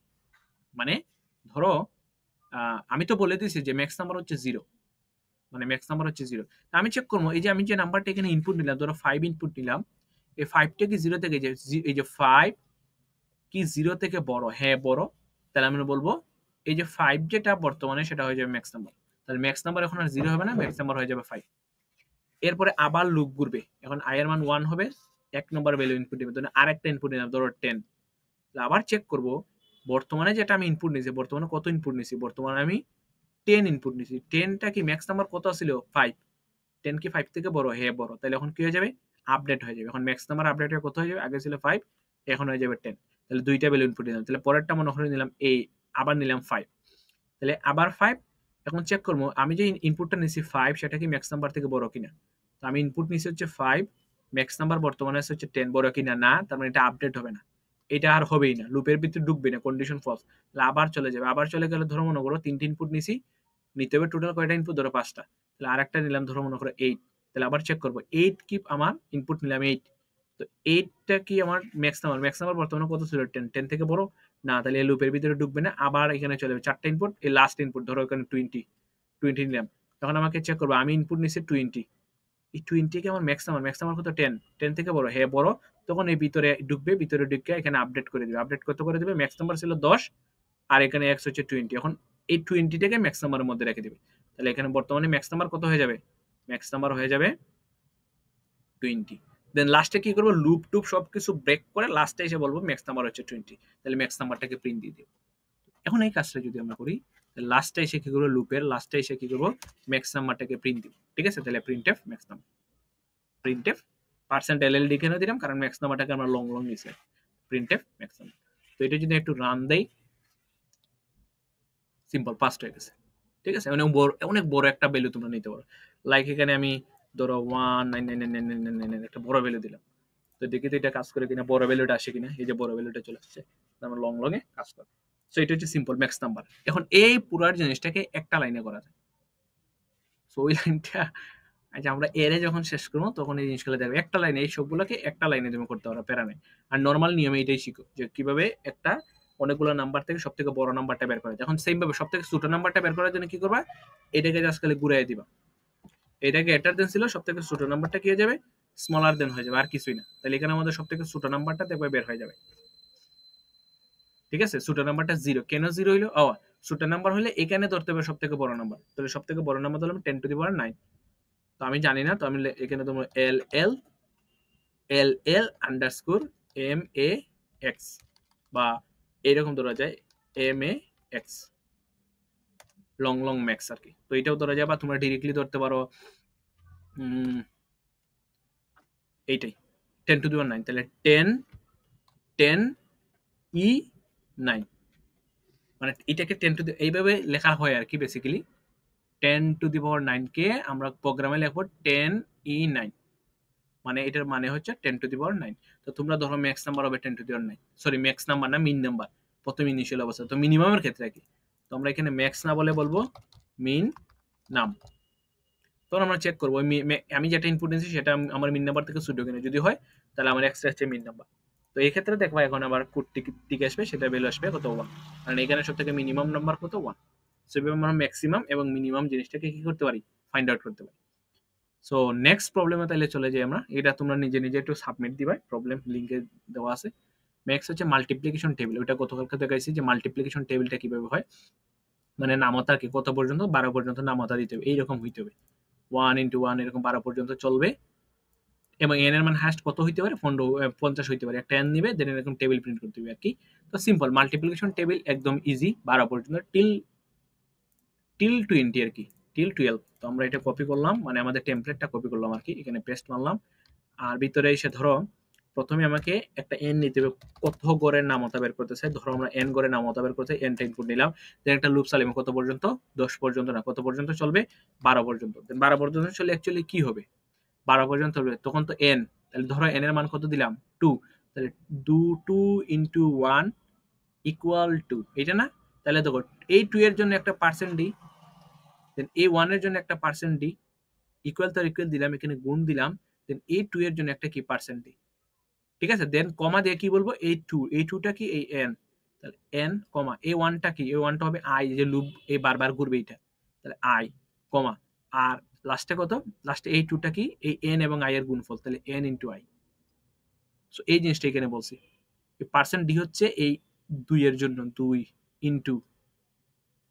Speaker 1: মানে ধরো আমি তো বলে দিয়েছি যে ম্যাক্স নাম্বার হচ্ছে 0, মানে ম্যাক্স নাম্বার হচ্ছে 0। আমি চেক করবো এই যে আমি যে নাম্বারটা এখানে ইনপুট নিলাম, ধরো 5 ইনপুট নিলাম, এই 5টা কি 0 থেকে এই যে 5 কি 0 থেকে বড়? হ্যাঁ বড়। তাহলে আমি বলবো এই যে 5 যেটা বর্তমানে সেটা হয়ে যাবে ম্যাক্স নাম্বার। তাহলে ম্যাক্স নাম্বার এখন আর 0 হবে না, ম্যাক্স নাম্বার হয়ে যাবে 5। এরপরে আবার লুপ ঘুরবে। এখন i এর মান 1 হবে, এক নম্বর ভ্যালু ইনপুট দিবে। ধরুন আরেকটা ইনপুট নিলাম, ধরো 10। আবার চেক করব বর্তমানে যেটা আমি ইনপুট নিয়েছি, বর্তমানে কত ইনপুট নিয়েছি? বর্তমানে আমি 10 ইনপুট নিয়েছি। 10টা কি ম্যাক্স নাম্বার কত ছিল? 5। 10 কি 5 থেকে বড়? হ্যাঁ বড়। তাহলে এখন কি হয়ে যাবে? আপডেট হয়ে যাবে। এখন ম্যাক্স নাম্বার আপডেট হয়ে কত হয়ে যাবে? আগে ছিল 5, এখন হয়ে যাবে 10। তাহলে দুইটা ভ্যালু ইনপুট দিলাম। তাহলে পরেরটা মনে করে নিলাম এই, আবার নিলাম 5। তাহলে আবার 5। এখন চেক করবো আমি যে ইনপুটটা নিয়েছি 5 সেটা কি ম্যাক্স নাম্বার থেকে বড় কিনা। তো আমি ইনপুট নিয়েছি হচ্ছে 5, ম্যাক্স নাম্বার বর্তমানে আছে হচ্ছে 10, বড় কিনা না, তার মানে এটা আপডেট হবে না, এটা আর হবেই না, লুপের ভিতরে ঢুকবে না, কন্ডিশন ফলস। তাহলে আবার চলে যাবে। আবার চলে গেলে ধরো মনে করো 3টি ইনপুট নিছি, নিতে হবে টোটাল কয়টা ইনপুট? ধরো 5টা। তাহলে আরেকটা নিলাম, ধরো মনে করো 8। তাহলে আবার চেক করবো 8 কি আমার ইনপুট নিলাম 8, তো 8টা কি আমার ম্যাক্স নাম্বার? ম্যাক্স নাম্বার বর্তমানে কত ছিল? 10। 10 থেকে বড় না, তাহলে এই লুপের ভিতরে ঢুকবে না। আবার এখানে চলে যাবে 4টা ইনপুট, এই লাস্ট ইনপুট ধরো এখানে 20 নিলাম। তখন আমাকে চেক করবো আমি ইনপুট নিছি 20, এই 20 কি আমার ম্যাক্স নাম্বার? ম্যাক্স নাম্বার কত? 10। 10 থেকে বড়? হ্যাঁ বড়। তখন এই ভিতরে ঢুকবে, ভিতরে ঢুকে এখানে আপডেট করে দিবে। আপডেট কত করে দিবে? ম্যাক্স নাম্বার ছিল 10 আর এখানে x হচ্ছে 20। এখন এই 20টাকে ম্যাক্স নাম্বারের মধ্যে রেখে দিবে। তাহলে এখানে বর্তমানে ম্যাক্স নাম্বার কত হয়ে যাবে? ম্যাক্স নাম্বার হয়ে যাবে 20। দেন লাস্টে কি করবো? লুপ টুপ সবকিছু ব্রেক করে লাস্টে এসে বলবো ম্যাক্স নাম্বার হচ্ছে 20। তাহলে ম্যাক্স নাম্বারটাকে প্রিন্ট দিয়ে দিব। এখন এই কাজটা যদি আমরা করি, লাস্টে এসে কি করবো? লুপের লাস্টে এসে কি করবো? ম্যাক্স নাম্বারটাকে প্রিন্ট দিব। ঠিক আছে? তাহলে printf max number, printf %ll লিখে দিলাম কারণ ম্যাক্স নাম্বারটাকে আমরা লং লং নিয়েছি। Printf max number. তো এটা যদি একটু রান দেই, সিম্পল পাস্ট হয়ে গেছে। ঠিক আছে? অনেক বড় একটা ভ্যালু তোমরা নিতে পারো। লাইক এখানে আমি ধরো 1999999 একটা বড় ভ্যালু দিলাম। তো দেখি তো এটা কাজ করে কিনা, বড় ভ্যালুটা আসে কিনা। এই যে বড় ভ্যালুটা চলে আসছে, আমরা লং লং এ কাজ করব। সো এটা হচ্ছে সিম্পল ম্যাক্স নাম্বার। এখন এই পুরো জিনিসটাকে একটা লাইনে করা যায়। সো ওই লাইনটা আচ্ছা আমরা এরে যখন শেষ করবো তখন এই জিনিসগুলো দেখবে একটা লাইনে, এই সবগুলোকে একটা লাইনে তুমি করতে পারো, প্যারা নেই। আর নর্মাল নিয়মে এটাই শিখো যে কিভাবে একটা অনেকগুলো নাম্বার থেকে সব থেকে বড় নাম্বারটা বের করা যায়। এখন সেম ভাবে সব থেকে ছোট নাম্বারটা বের করার জন্য কি করবা? এটাকে জাস্ট খালি ঘুরাই দিবা। এটাকে গ্রেটার দেন ছিল, সব থেকে ছোট নাম্বারটা কি হয়ে যাবে? স্মলার দেন হয়ে যাবে, আর কিছুই না। তাহলে এখানে আমাদের সব থেকে ছোট নাম্বারটা দেখবে বের হয়ে যাবে। ঠিক আছে? ছোট নাম্বারটা 0। কেন 0 হইলো? ছোট নাম্বার হলে এখানে ধরতে হবে সব থেকে বড় নাম্বার। তাহলে সব থেকে বড় নাম্বার ধরলাম 10 টু দি পাওয়ার 9। তো আমি জানি না, তো আমি এখানে তোমার LL আন্ডারস্কোর MAX বা এরকম ধরা যায় MAX, লং লং ম্যাক্স আর কি। তো এটাও ধরা যায়, বা তোমরা ডিরেক্টলি ধরতে পারো এইটাই 10 টু দি পাওয়ার 9। তাহলে 10 E9, মানে এটাকে 10 টু দি এইভাবে লেখা হয় আর কি। বেসিক্যালি 10 টু দি পাওয়ার 9 কে আমরা প্রোগ্রামে লিখবো 10E9, মানে এটার মানে হচ্ছে 10 টু দি পাওয়ার 9। তো তোমরা ধরো ম্যাক্স নাম্বার হবে 10 to the power 9, sorry max number না, মিন নাম্বার, প্রথম ইনিশিয়াল অবস্থা। তো মিনিমামের ক্ষেত্রে কি, তো আমরা এখানে ম্যাক্স না বলে বলবো মিন নাম। তখন আমরা চেক করবো আমি যেটা ইনপুট নিয়েছি সেটা আমার মিন নাম্বার থেকে ছোট কিনা। যদি হয় তাহলে আমার এক্সট্রা হচ্ছে মিন নাম্বার। তো এই ক্ষেত্রে দেখবা এখন আবার কোড টিক আসবে, সেটা ভ্যালু আসবে কত 1, কারণ এখানে সবথেকে মিনিমাম নাম্বার কত 1। সো এভাবে আমরা ম্যাক্সিমাম এবং মিনিমাম জিনিসটাকে কি করতে পারি, ফাইন্ড আউট করতে পারি। সো নেক্সট প্রবলেমে তাহলে চলে যাই আমরা, এটা তোমরা নিজে নিজে একটু সাবমিট দিবা, প্রবলেম লিংকে দেওয়া আছে। নেক্সট হচ্ছে মাল্টিপ্লিকেশন টেবিল, ওটা গতকালকে দেখাইছি যে মাল্টিপ্লিকেশন টেবিলটা কিভাবে হয়, মানে নামতাকে কত পর্যন্ত, 12 পর্যন্ত নামতা দিতে হবে, এইরকম হইতে হবে 1 ইন্টু 1 এরকম 12 পর্যন্ত চলবে, এবং এন এর মান হাইস্ট কত হইতে পারে 50 হইতে পারে, একটা এন নিবে দেন এরকম টেবিল প্রিন্ট করতে হবে আর কি। তো সিম্পল মাল্টিপ্লিকেশন টেবিল একদম ইজি, 12 পর্যন্ত টিল টিল 20 আর কি, টিল 12। তো আমরা এটা কপি করলাম, মানে আমাদের টেমপ্লেটটা কপি করলাম আর কি, এখানে পেস্ট মারলাম। আর ভিতরে এসে ধরো প্রথমে আমাকে একটা এন নিতে হবে, কত গড়ের নামতা বের করতে চাই, ধরো আমরা এন গড়ের নামতা বের করতে এনটা ইনপুট নিলাম, দেন একটা লুপ চালিয়ে কত পর্যন্ত, 10 পর্যন্ত না কত পর্যন্ত চলবে, 12 পর্যন্ত। দেন 12 পর্যন্ত চলে অ্যাকচুয়ালি কি হবে, 12 পর্যন্ত চলবে, তখন তো এন, তাহলে ধরো এন এর মান কত দিলাম 2, তাহলে 2 ইন্টু 1 ইকুয়াল টু এটা না, তাহলে দেখো এই 2 এর জন্য একটা পার্সেন্ট দিই, দেন এই 1 এর জন্য একটা পার্সেন্ট দিই, ইকুয়াল তো ইকুয়াল দিলাম, এখানে গুণ দিলাম, দেন এই 2 এর জন্য একটা কি পার্সেন্ট দিই, ঠিক আছে, দেন কমা দিয়ে কি বলবো এই 2, এই 2টা কি এই এন, তাহলে এন কমা এই 1টা কি, এই 1টা হবে আই, যে লুপ এই বারবার ঘুরবে এইটা, তাহলে আই কমা, আর লাস্টে কত, লাস্টে এই 2টা কি এই এন এবং আই এর গুণফল, তাহলে এন ইন্টু আই। সো এই জিনিসটা এখানে বলছি, এই পার্সেন্ট ডি হচ্ছে এই 2 এর জন্য 2 ইন্টু,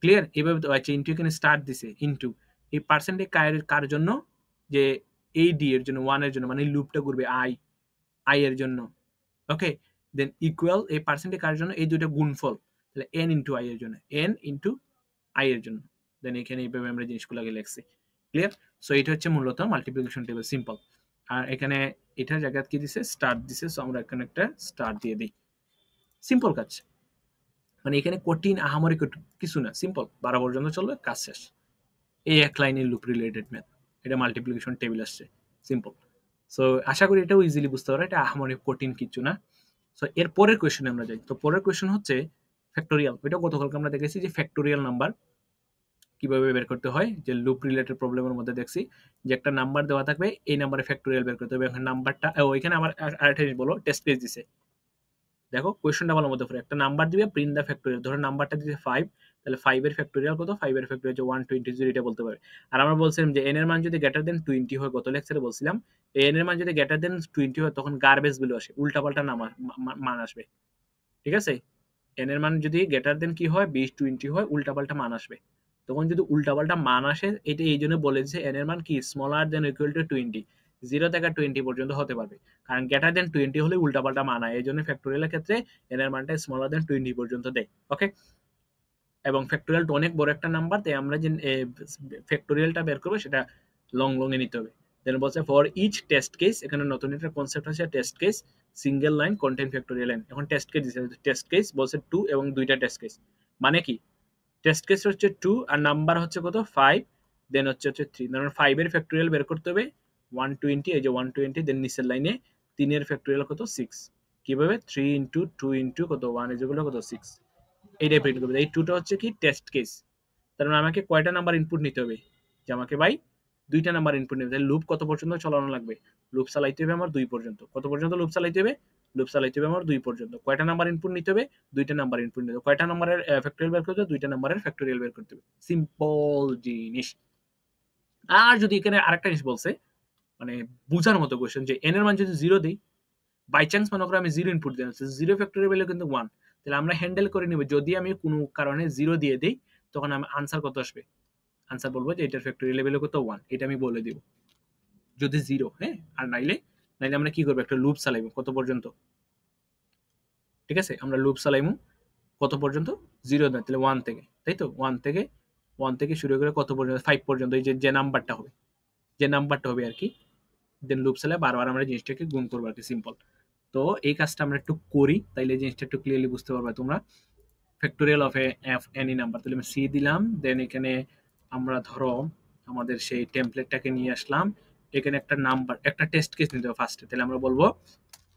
Speaker 1: ক্লিয়ার, এইভাবে আচ্ছা ইন্টু এখানে স্টার্ট দিছে ইন্টু, এই পার্সেন্টে কার জন্য, যে এই ডি এর জন্য 1 এর জন্য, মানে লুপটা ঘুরবে আই, আই এর জন্য, ওকে, দেন ইকুয়াল এই পার্সেন্টে কার জন্য, এই দুইটা গুণফল, তাহলে এন ইন্টু আই এর জন্য, এন ইন্টু আই এর জন্য, দেন এখানে এইভাবে আমরা জিনিসগুলোকে লিখছি, ক্লিয়ার। সো এটা হচ্ছে মূলত মাল্টিপ্লিকেশন টেবিল, সিম্পল। আর এখানে এটার জায়গায় কি দিছে, স্টার্ট দিছে, সো আমরা এখানে একটা স্টার্ট দিয়ে দিই, সিম্পল কাজ, মানে এখানে কঠিন আহামরি কিছু না, সিম্পল 12 পর্যন্ত চলবে, কাজ শেষ। এই এক লাইনের লুপ রিলেটেড ম্যাথ, এটা মাল্টিপ্লিকেশন টেবিল আসছে, সিম্পল। সো আশা করি এটাও ইজিলি বুঝতে পারো, এটা আহামরি কঠিন কিছু না। সো এর পরের কোয়েশ্চনে আমরা যাই, তো পরের কোয়েশ্চন হচ্ছে ফ্যাক্টোরিয়াল, এটা গতকালকে আমরা দেখেছি যে ফ্যাক্টোরিয়াল নাম্বার কিভাবে বের করতে হয়, যে লুপ রিলেটেড প্রবলেমের মধ্যে দেখছি যে একটা নাম্বার দেওয়া থাকবে, এই নাম্বারে ফ্যাক্টোরিয়াল বের করতে হবে, এখন নাম্বারটা ওইখানে আমার আরেকটা জিনিস বলো, টেস্ট কেস দিছে, দেখো কোয়েশ্চনটা ভালো মতো করে, একটা নাম্বার দিবে প্রিন্ট দা ফ্যাক্টোরিয়াল, ধরো নাম্বারটা দিছে 5, তাহলে 5 এর ফ্যাক্টোরিয়াল কত, 5 এর ফ্যাক্টোরিয়াল হচ্ছে 120 এটা বলতে পারবে। আর আমরা বলছিলাম যে n এর মান যদি গ্রেটার দেন 20 হয়, গত লেকচারে বলছিলাম n এর মান যদি গ্রেটার দেন 20 হয় তখন গার্বেজ ভ্যালু আসে, উল্টাপাল্টা মান আসবে, ঠিক আছে, n এর মান যদি গ্রেটার দেন কি হয় 20 20 হয়, উল্টাপাল্টা মান আসবে, তখন যদি উল্টাপাল্টা মান আসে, এটা এই জন্য বলে যে n এর মান কি স্মলার দেন ইকুয়াল টু 20, 0 থেকে 20 পর্যন্ত হতে পারবে, কারণ গ্রেটার দেন 20 হলে উল্টাপাল্টা মান হয়, এই জন্য ফ্যাক্টোরিয়ালের ক্ষেত্রে n এর মানটা স্মলার দেন 20 পর্যন্ত দেয়, ওকে। এবং ফ্যাক্টোরিয়ালটা অনেক বড় একটা নাম্বার, তাই আমরা যে ফ্যাক্টোরিয়ালটা বের করবো সেটা লং লং এ নিতে হবে। দেন বলছে ফর ইচ টেস্ট কেস, এখানে নতুন একটা কনসেপ্ট আছে test case, single line content factorial line, এখন টেস্ট কেস দিছে, টেস্ট কেস বলছে 2 এবং দুইটা টেস্ট কেস, মানে কি টেস্ট কেস হচ্ছে 2 আর নাম্বার হচ্ছে কত 5, দেন হচ্ছে 3, ধরুন 5 এর ফ্যাক্টোরিয়াল বের করতে হবে 120, এই যে 120, দেন নিচের লাইনে 3 এর ফ্যাক্টোরিয়াল কত 6, কিভাবে 3 ইন্টু 2 ইন্টু কত 1 ইজ ইকুয়াল কত 6, এইটাই প্রিন্ট করবে। এই 2টা হচ্ছে কি টেস্ট কেস, তার মানে আমাকে কয়টা নাম্বার ইনপুট নিতে হবে, যে আমাকে ভাই দুইটা নাম্বার ইনপুট নিতে হবে, লুপ কত পর্যন্ত চালানো লাগবে, লুপ চালাইতে হবে আমার 2 পর্যন্ত, কত পর্যন্ত লুপ চালাইতে হবে, লুপ চালাইতে হবে আমার 2 পর্যন্ত, কয়টা নাম্বার ইনপুট নিতে হবে, দুইটা নাম্বার ইনপুট নিতে হবে, কয়টা নাম্বারের ফ্যাক্টোরিয়াল বের করতে হবে, দুইটা নাম্বারের ফ্যাক্টোরিয়াল বের করতে হবে, সিম্পল জিনিস। আর যদি এখানে আরেকটা জিনিস বলছে, মানে বুঝার মতো কোশ্চেন, যে n এর মান যদি 0 দেই, বাই চান্স মনে করো আমি 0 ইনপুট দিলাম, 0 ফ্যাক্টোরিয়াল ভ্যালু কিন্তু 1, তাহলে আমরা হ্যান্ডেল করে নিব, যদি আমি কোনো কারণে 0 দিয়ে দেই তখন আমি আনসার কত আসবে, আনসার বলবো যে এটার ফ্যাক্টোরিয়াল ভ্যালু কত 1, এটা আমি বলে দিব যদি 0, হ্যাঁ, আর নাইলে নাইলে আমরা কি করব, একটা লুপ চালাইবো কত পর্যন্ত, ঠিক আছে, আমরা লুপ চালাইমু কত পর্যন্ত 0 না, তাহলে 1 থেকে, তাই তো 1 থেকে শুরু করে কত পর্যন্ত 5 পর্যন্ত, এই যে নাম্বারটা হবে, যে নাম্বারটা হবে আর কি, দেন লুপ চালাই বারবার আমরা জিনিসটাকে গুণ করবো আর কি, সিম্পল। তো এই কাজটা আমরা একটু করি, তাইলে জিনিসটা একটু ক্লিয়ারলি বুঝতে পারবে তোমরা। Factorial of F any number, তাহলে আমি সি দিলাম, দেন এখানে আমরা ধরো আমাদের সেই টেমপ্লেটটাকে নিয়ে আসলাম, এখানে একটা নাম্বার একটা টেস্ট কেস নিতে হবে ফার্স্টে, তাহলে আমরা বলবো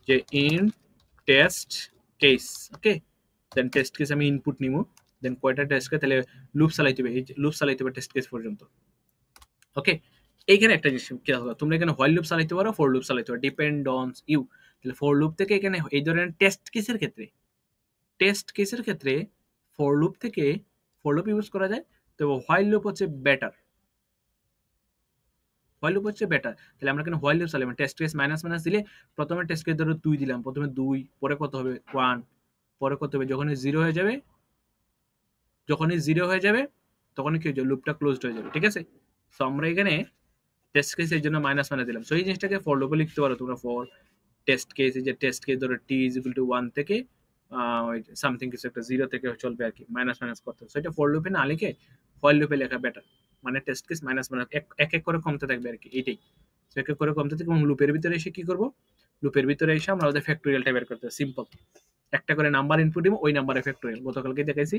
Speaker 1: যে in test case, okay, then test case আমি ইনপুট নিব, দেন কয়টা টেস্ট কেস, তাহলে লুপ চালাইতে হবে, এই লুপ চালাইতে হবে টেস্ট কেস পর্যন্ত, ওকে। এইখানে একটা জিনিস খেয়াল করো, তোমরা এখানে হোয়াইল লুপ চালাইতে পারো, ফর লুপ চালাইতে পারো, ডিপেন্ড অন ইউ, তাহলে ফর লুপ থেকে এখানে এই ধরনের টেস্ট কেসের ক্ষেত্রে ফর লুপ থেকে ফর লুপ ইউজ করা যায়, তো হোয়াইল লুপ হচ্ছে বেটার। হোয়াইল লুপ হচ্ছে বেটার। তাহলে আমরা কেন হোয়াইল লুপ চালাবো? টেস্ট কেস মাইনাস মাইনাস দিলে প্রথমে টেস্ট কেস ধরো 2 দিলাম, প্রথমে 2, পরে কত হবে 1, পরে কত হবে যখনই 0 হয়ে যাবে, তখনই কি হয়ে যাবে, লুপটা ক্লোজড হয়ে যাবে। ঠিক আছে, সো আমরা এখানে টেস্ট কেস এর জন্য মাইনাস মাইনাস দিলাম। সো এই জিনিসটাকে ফর লুপে লিখতে পারো তোমরা। ফর টেস্ট কেস, এই যে টেস্ট কেস ধরো t = 1 থেকে সামথিং কিছু একটা 0 থেকে চলবে আর কি, মাইনাস মাইনাস করতে হবে। সো এটা ফর লুপে না লিখে হোয়াইল লুপে লেখা বেটার। মানে টেস্ট কেস মাইনাস মাইনাস এক এক করে কমতে থাকবে আর কি, এইটাই। সো এক এক করে কমতে থাকবে এবং লুপের ভিতরে এসে কি করব, লুপের ভিতরে এসে আমরা ওদের ফ্যাক্টোরিয়ালটা বের করতে হবে। সিম্পল, একটা করে নাম্বার ইনপুট দিব, ওই নাম্বারে ফ্যাক্টোরিয়াল। গতকালকে দেখাইছি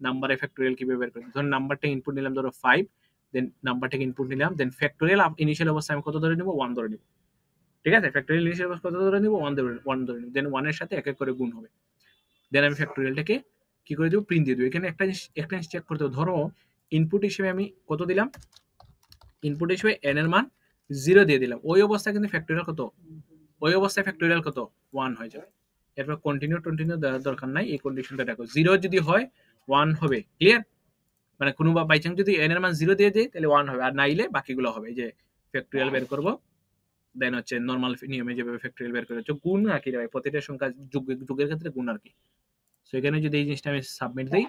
Speaker 1: নাম্বারে ফ্যাক্টোরিয়াল কিভাবে বের করতে। ধরুন নাম্বারটা ইনপুট নিলাম ধরো 5, দেন নাম্বারটাকে ইনপুট নিলাম, দেন ফ্যাক্টোরিয়াল ইনিশিয়াল অবস্থায় আমি কত ধরে নিব, 1 ধরে নিব। ঠিক আছে, ফ্যাক্টোরিয়াল ইনিশিয়াল অবস্থা কত ধরে নিব, 1 ধরে নিব। দেন 1 এর সাথে এক এক করে গুণ হবে। দেন আমি ফ্যাক্টোরিয়ালটাকে কি করে দেব, প্রিন্ট দিয়ে দেব। এখানে একটা জিনিস চেক করতে হবে। ধরো ইনপুট হিসেবে আমি কত দিলাম, ইনপুট হিসেবে n এর মান 0 দিয়ে দিলাম, ওই অবস্থায় কিন্তু ফ্যাক্টোরিয়াল কত, ওই অবস্থায় ফ্যাক্টোরিয়াল কত, 1 হয়ে যাবে। এরপর কন্টিনিউ দেওয়ার দরকার নাই, এই কন্ডিশনটা দেখো, 0 যদি হয় 1 হবে। ক্লিয়ার? মানে কোনো বাই চান্স যদি n এর মান 0 দিয়ে দেয় তাহলে 1 হবে, আর নাইলে বাকিগুলো হবে। এই যে ফ্যাক্টোরিয়াল বের করব, দেন হচ্ছে নরমাল নিয়মে যেভাবে ফ্যাক্টোরিয়াল বের করে হচ্ছে গুণ আর কি, প্রতিটা সংখ্যা যুগের ক্ষেত্রে গুণ আর কি। সো এখানে যদি এই জিনিসটা আমি সাবমিট দিই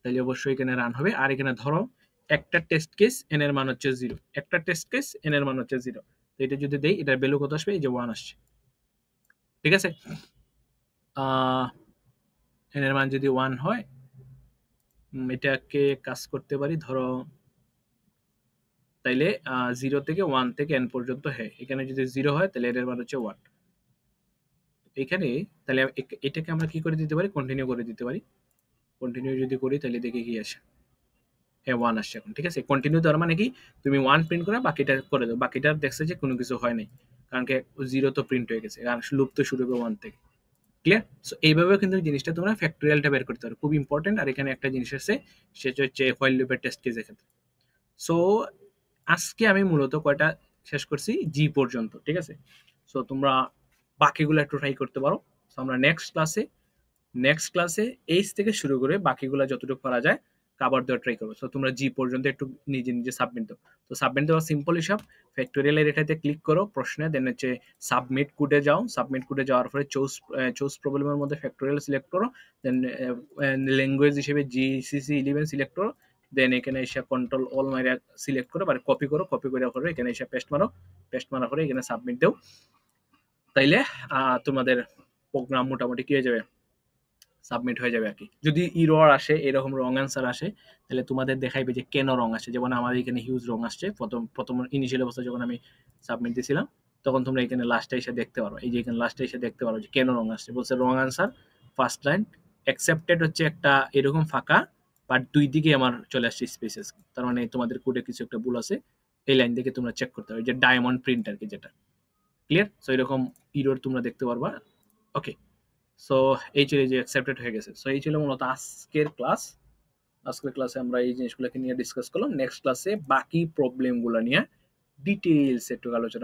Speaker 1: তাহলে অবশ্যই এখানে রান হবে। আর এখানে ধরো একটা টেস্ট কেস n এর মান হচ্ছে 0, একটা টেস্ট কেস n এর মান হচ্ছে 0, তো এটা যদি দেই এটার ভ্যালু কত আসবে, এই যে 1 আসছে। ঠিক আছে, n এর মান যদি 1 হয়, এটাকে কাজ করতে পারি ধরো, তাইলে 0 থেকে 1 থেকে n পর্যন্ত, হ্যাঁ এখানে যদি 0 হয় তাহলে এর মান হচ্ছে 1। এখানে তাহলে এটাকে আমরা কি করে দিতে পারি, কন্টিনিউ করে দিতে পারি। কন্টিনিউ যদি করি তাহলে দেখি কি আসে, হ্যাঁ 1 আসছে এখন। ঠিক আছে, কন্টিনিউ দেওয়ার মানে কি, তুমি 1 প্রিন্ট করে বাকিটা করে দাও, বাকিটা দেখছে যে কোনো কিছু হয় নাই, কারণ কি 0 তো প্রিন্ট হয়ে গেছে, আর লুপ তো শুরু হবে 1 থেকে। ক্লিয়ার? সো এইভাবে কিন্তু জিনিসটা তোমরা ফ্যাক্টোরিয়ালটা বের করতে পারো, খুব ইম্পর্টেন্ট। আর এখানে একটা জিনিস আছে, সেটা হচ্ছে হোয়াইল লুপের টেস্ট কেসের ক্ষেত্রে। সো আজকে আমি মূলত কয়টা শেষ করছি, জি পর্যন্ত। ঠিক আছে, সো তোমরা বাকিগুলো একটু ট্রাই করতে পারো। সো আমরা নেক্সট ক্লাসে এইচ থেকে শুরু করে বাকিগুলো যতটুকু করা যায় কাভার দেওয়ার ট্রাই করবো। সো তোমরা জি পর্যন্ত একটু নিজে নিজে সাবমিট দাও। তো সাবমিট দেওয়া সিম্পল হিসাব, ফ্যাক্টোরিয়ালের এটাতে ক্লিক করো প্রশ্নে, দেন হচ্ছে সাবমিট কোডে যাও। সাবমিট কোডে যাওয়ার পরে চুজ প্রবলেমের মধ্যে ফ্যাক্টোরিয়াল সিলেক্ট করো, দেন ল্যাঙ্গুয়েজ হিসেবে GCC11 সিলেক্ট করো, দেন এখানে এসে কন্ট্রোল অল মাইরা সিলেক্ট করো, মানে কপি করে পরে এখানে এসে পেস্ট মারার পরে এখানে সাবমিট দাও। তাইলে তোমাদের প্রোগ্রাম মোটামুটি কি হয়ে যাবে, সাবমিট হয়ে যাবে আর কি। যদি ইরর আসে, এরকম রং অ্যান্সার আসে, তাহলে তোমাদের দেখাইবে যে কেন রং আসে। যেমন আমার এখানে হিউজ রং আসছে প্রথম ইনিশিয়াল অবস্থায় যখন আমি সাবমিট দিয়েছিলাম, তখন তোমরা এখানে লাস্টে এসে দেখতে পারো, এই যে এখানে লাস্টে এসে দেখতে পারো যে কেন রং আসছে। বলছে wrong answer first line accepted হচ্ছে একটা এরকম ফাঁকা, বাট দুই দিকে আমার চলে আসছে স্পেসেস, তার মানে তোমাদের কোডে কিছু একটা ভুল আছে। এই লাইন থেকে তোমরা চেক করতে হবে, যে ডায়মন্ড প্রিন্ট আর কি, যেটা। ক্লিয়ার? সো এরকম ইরর তোমরা দেখতে পারবা। ওকে, সো এই ছিল যে অ্যাকসেপ্টেড হয়ে গেছে। সো এই ছিল মূলত আজকের ক্লাস। আজকের ক্লাসে আমরা এই জিনিসগুলোকে নিয়ে ডিসকাস করলাম। নেক্সট ক্লাসে বাকি প্রবলেমগুলো নিয়ে ডিটেইলস একটু আলোচনা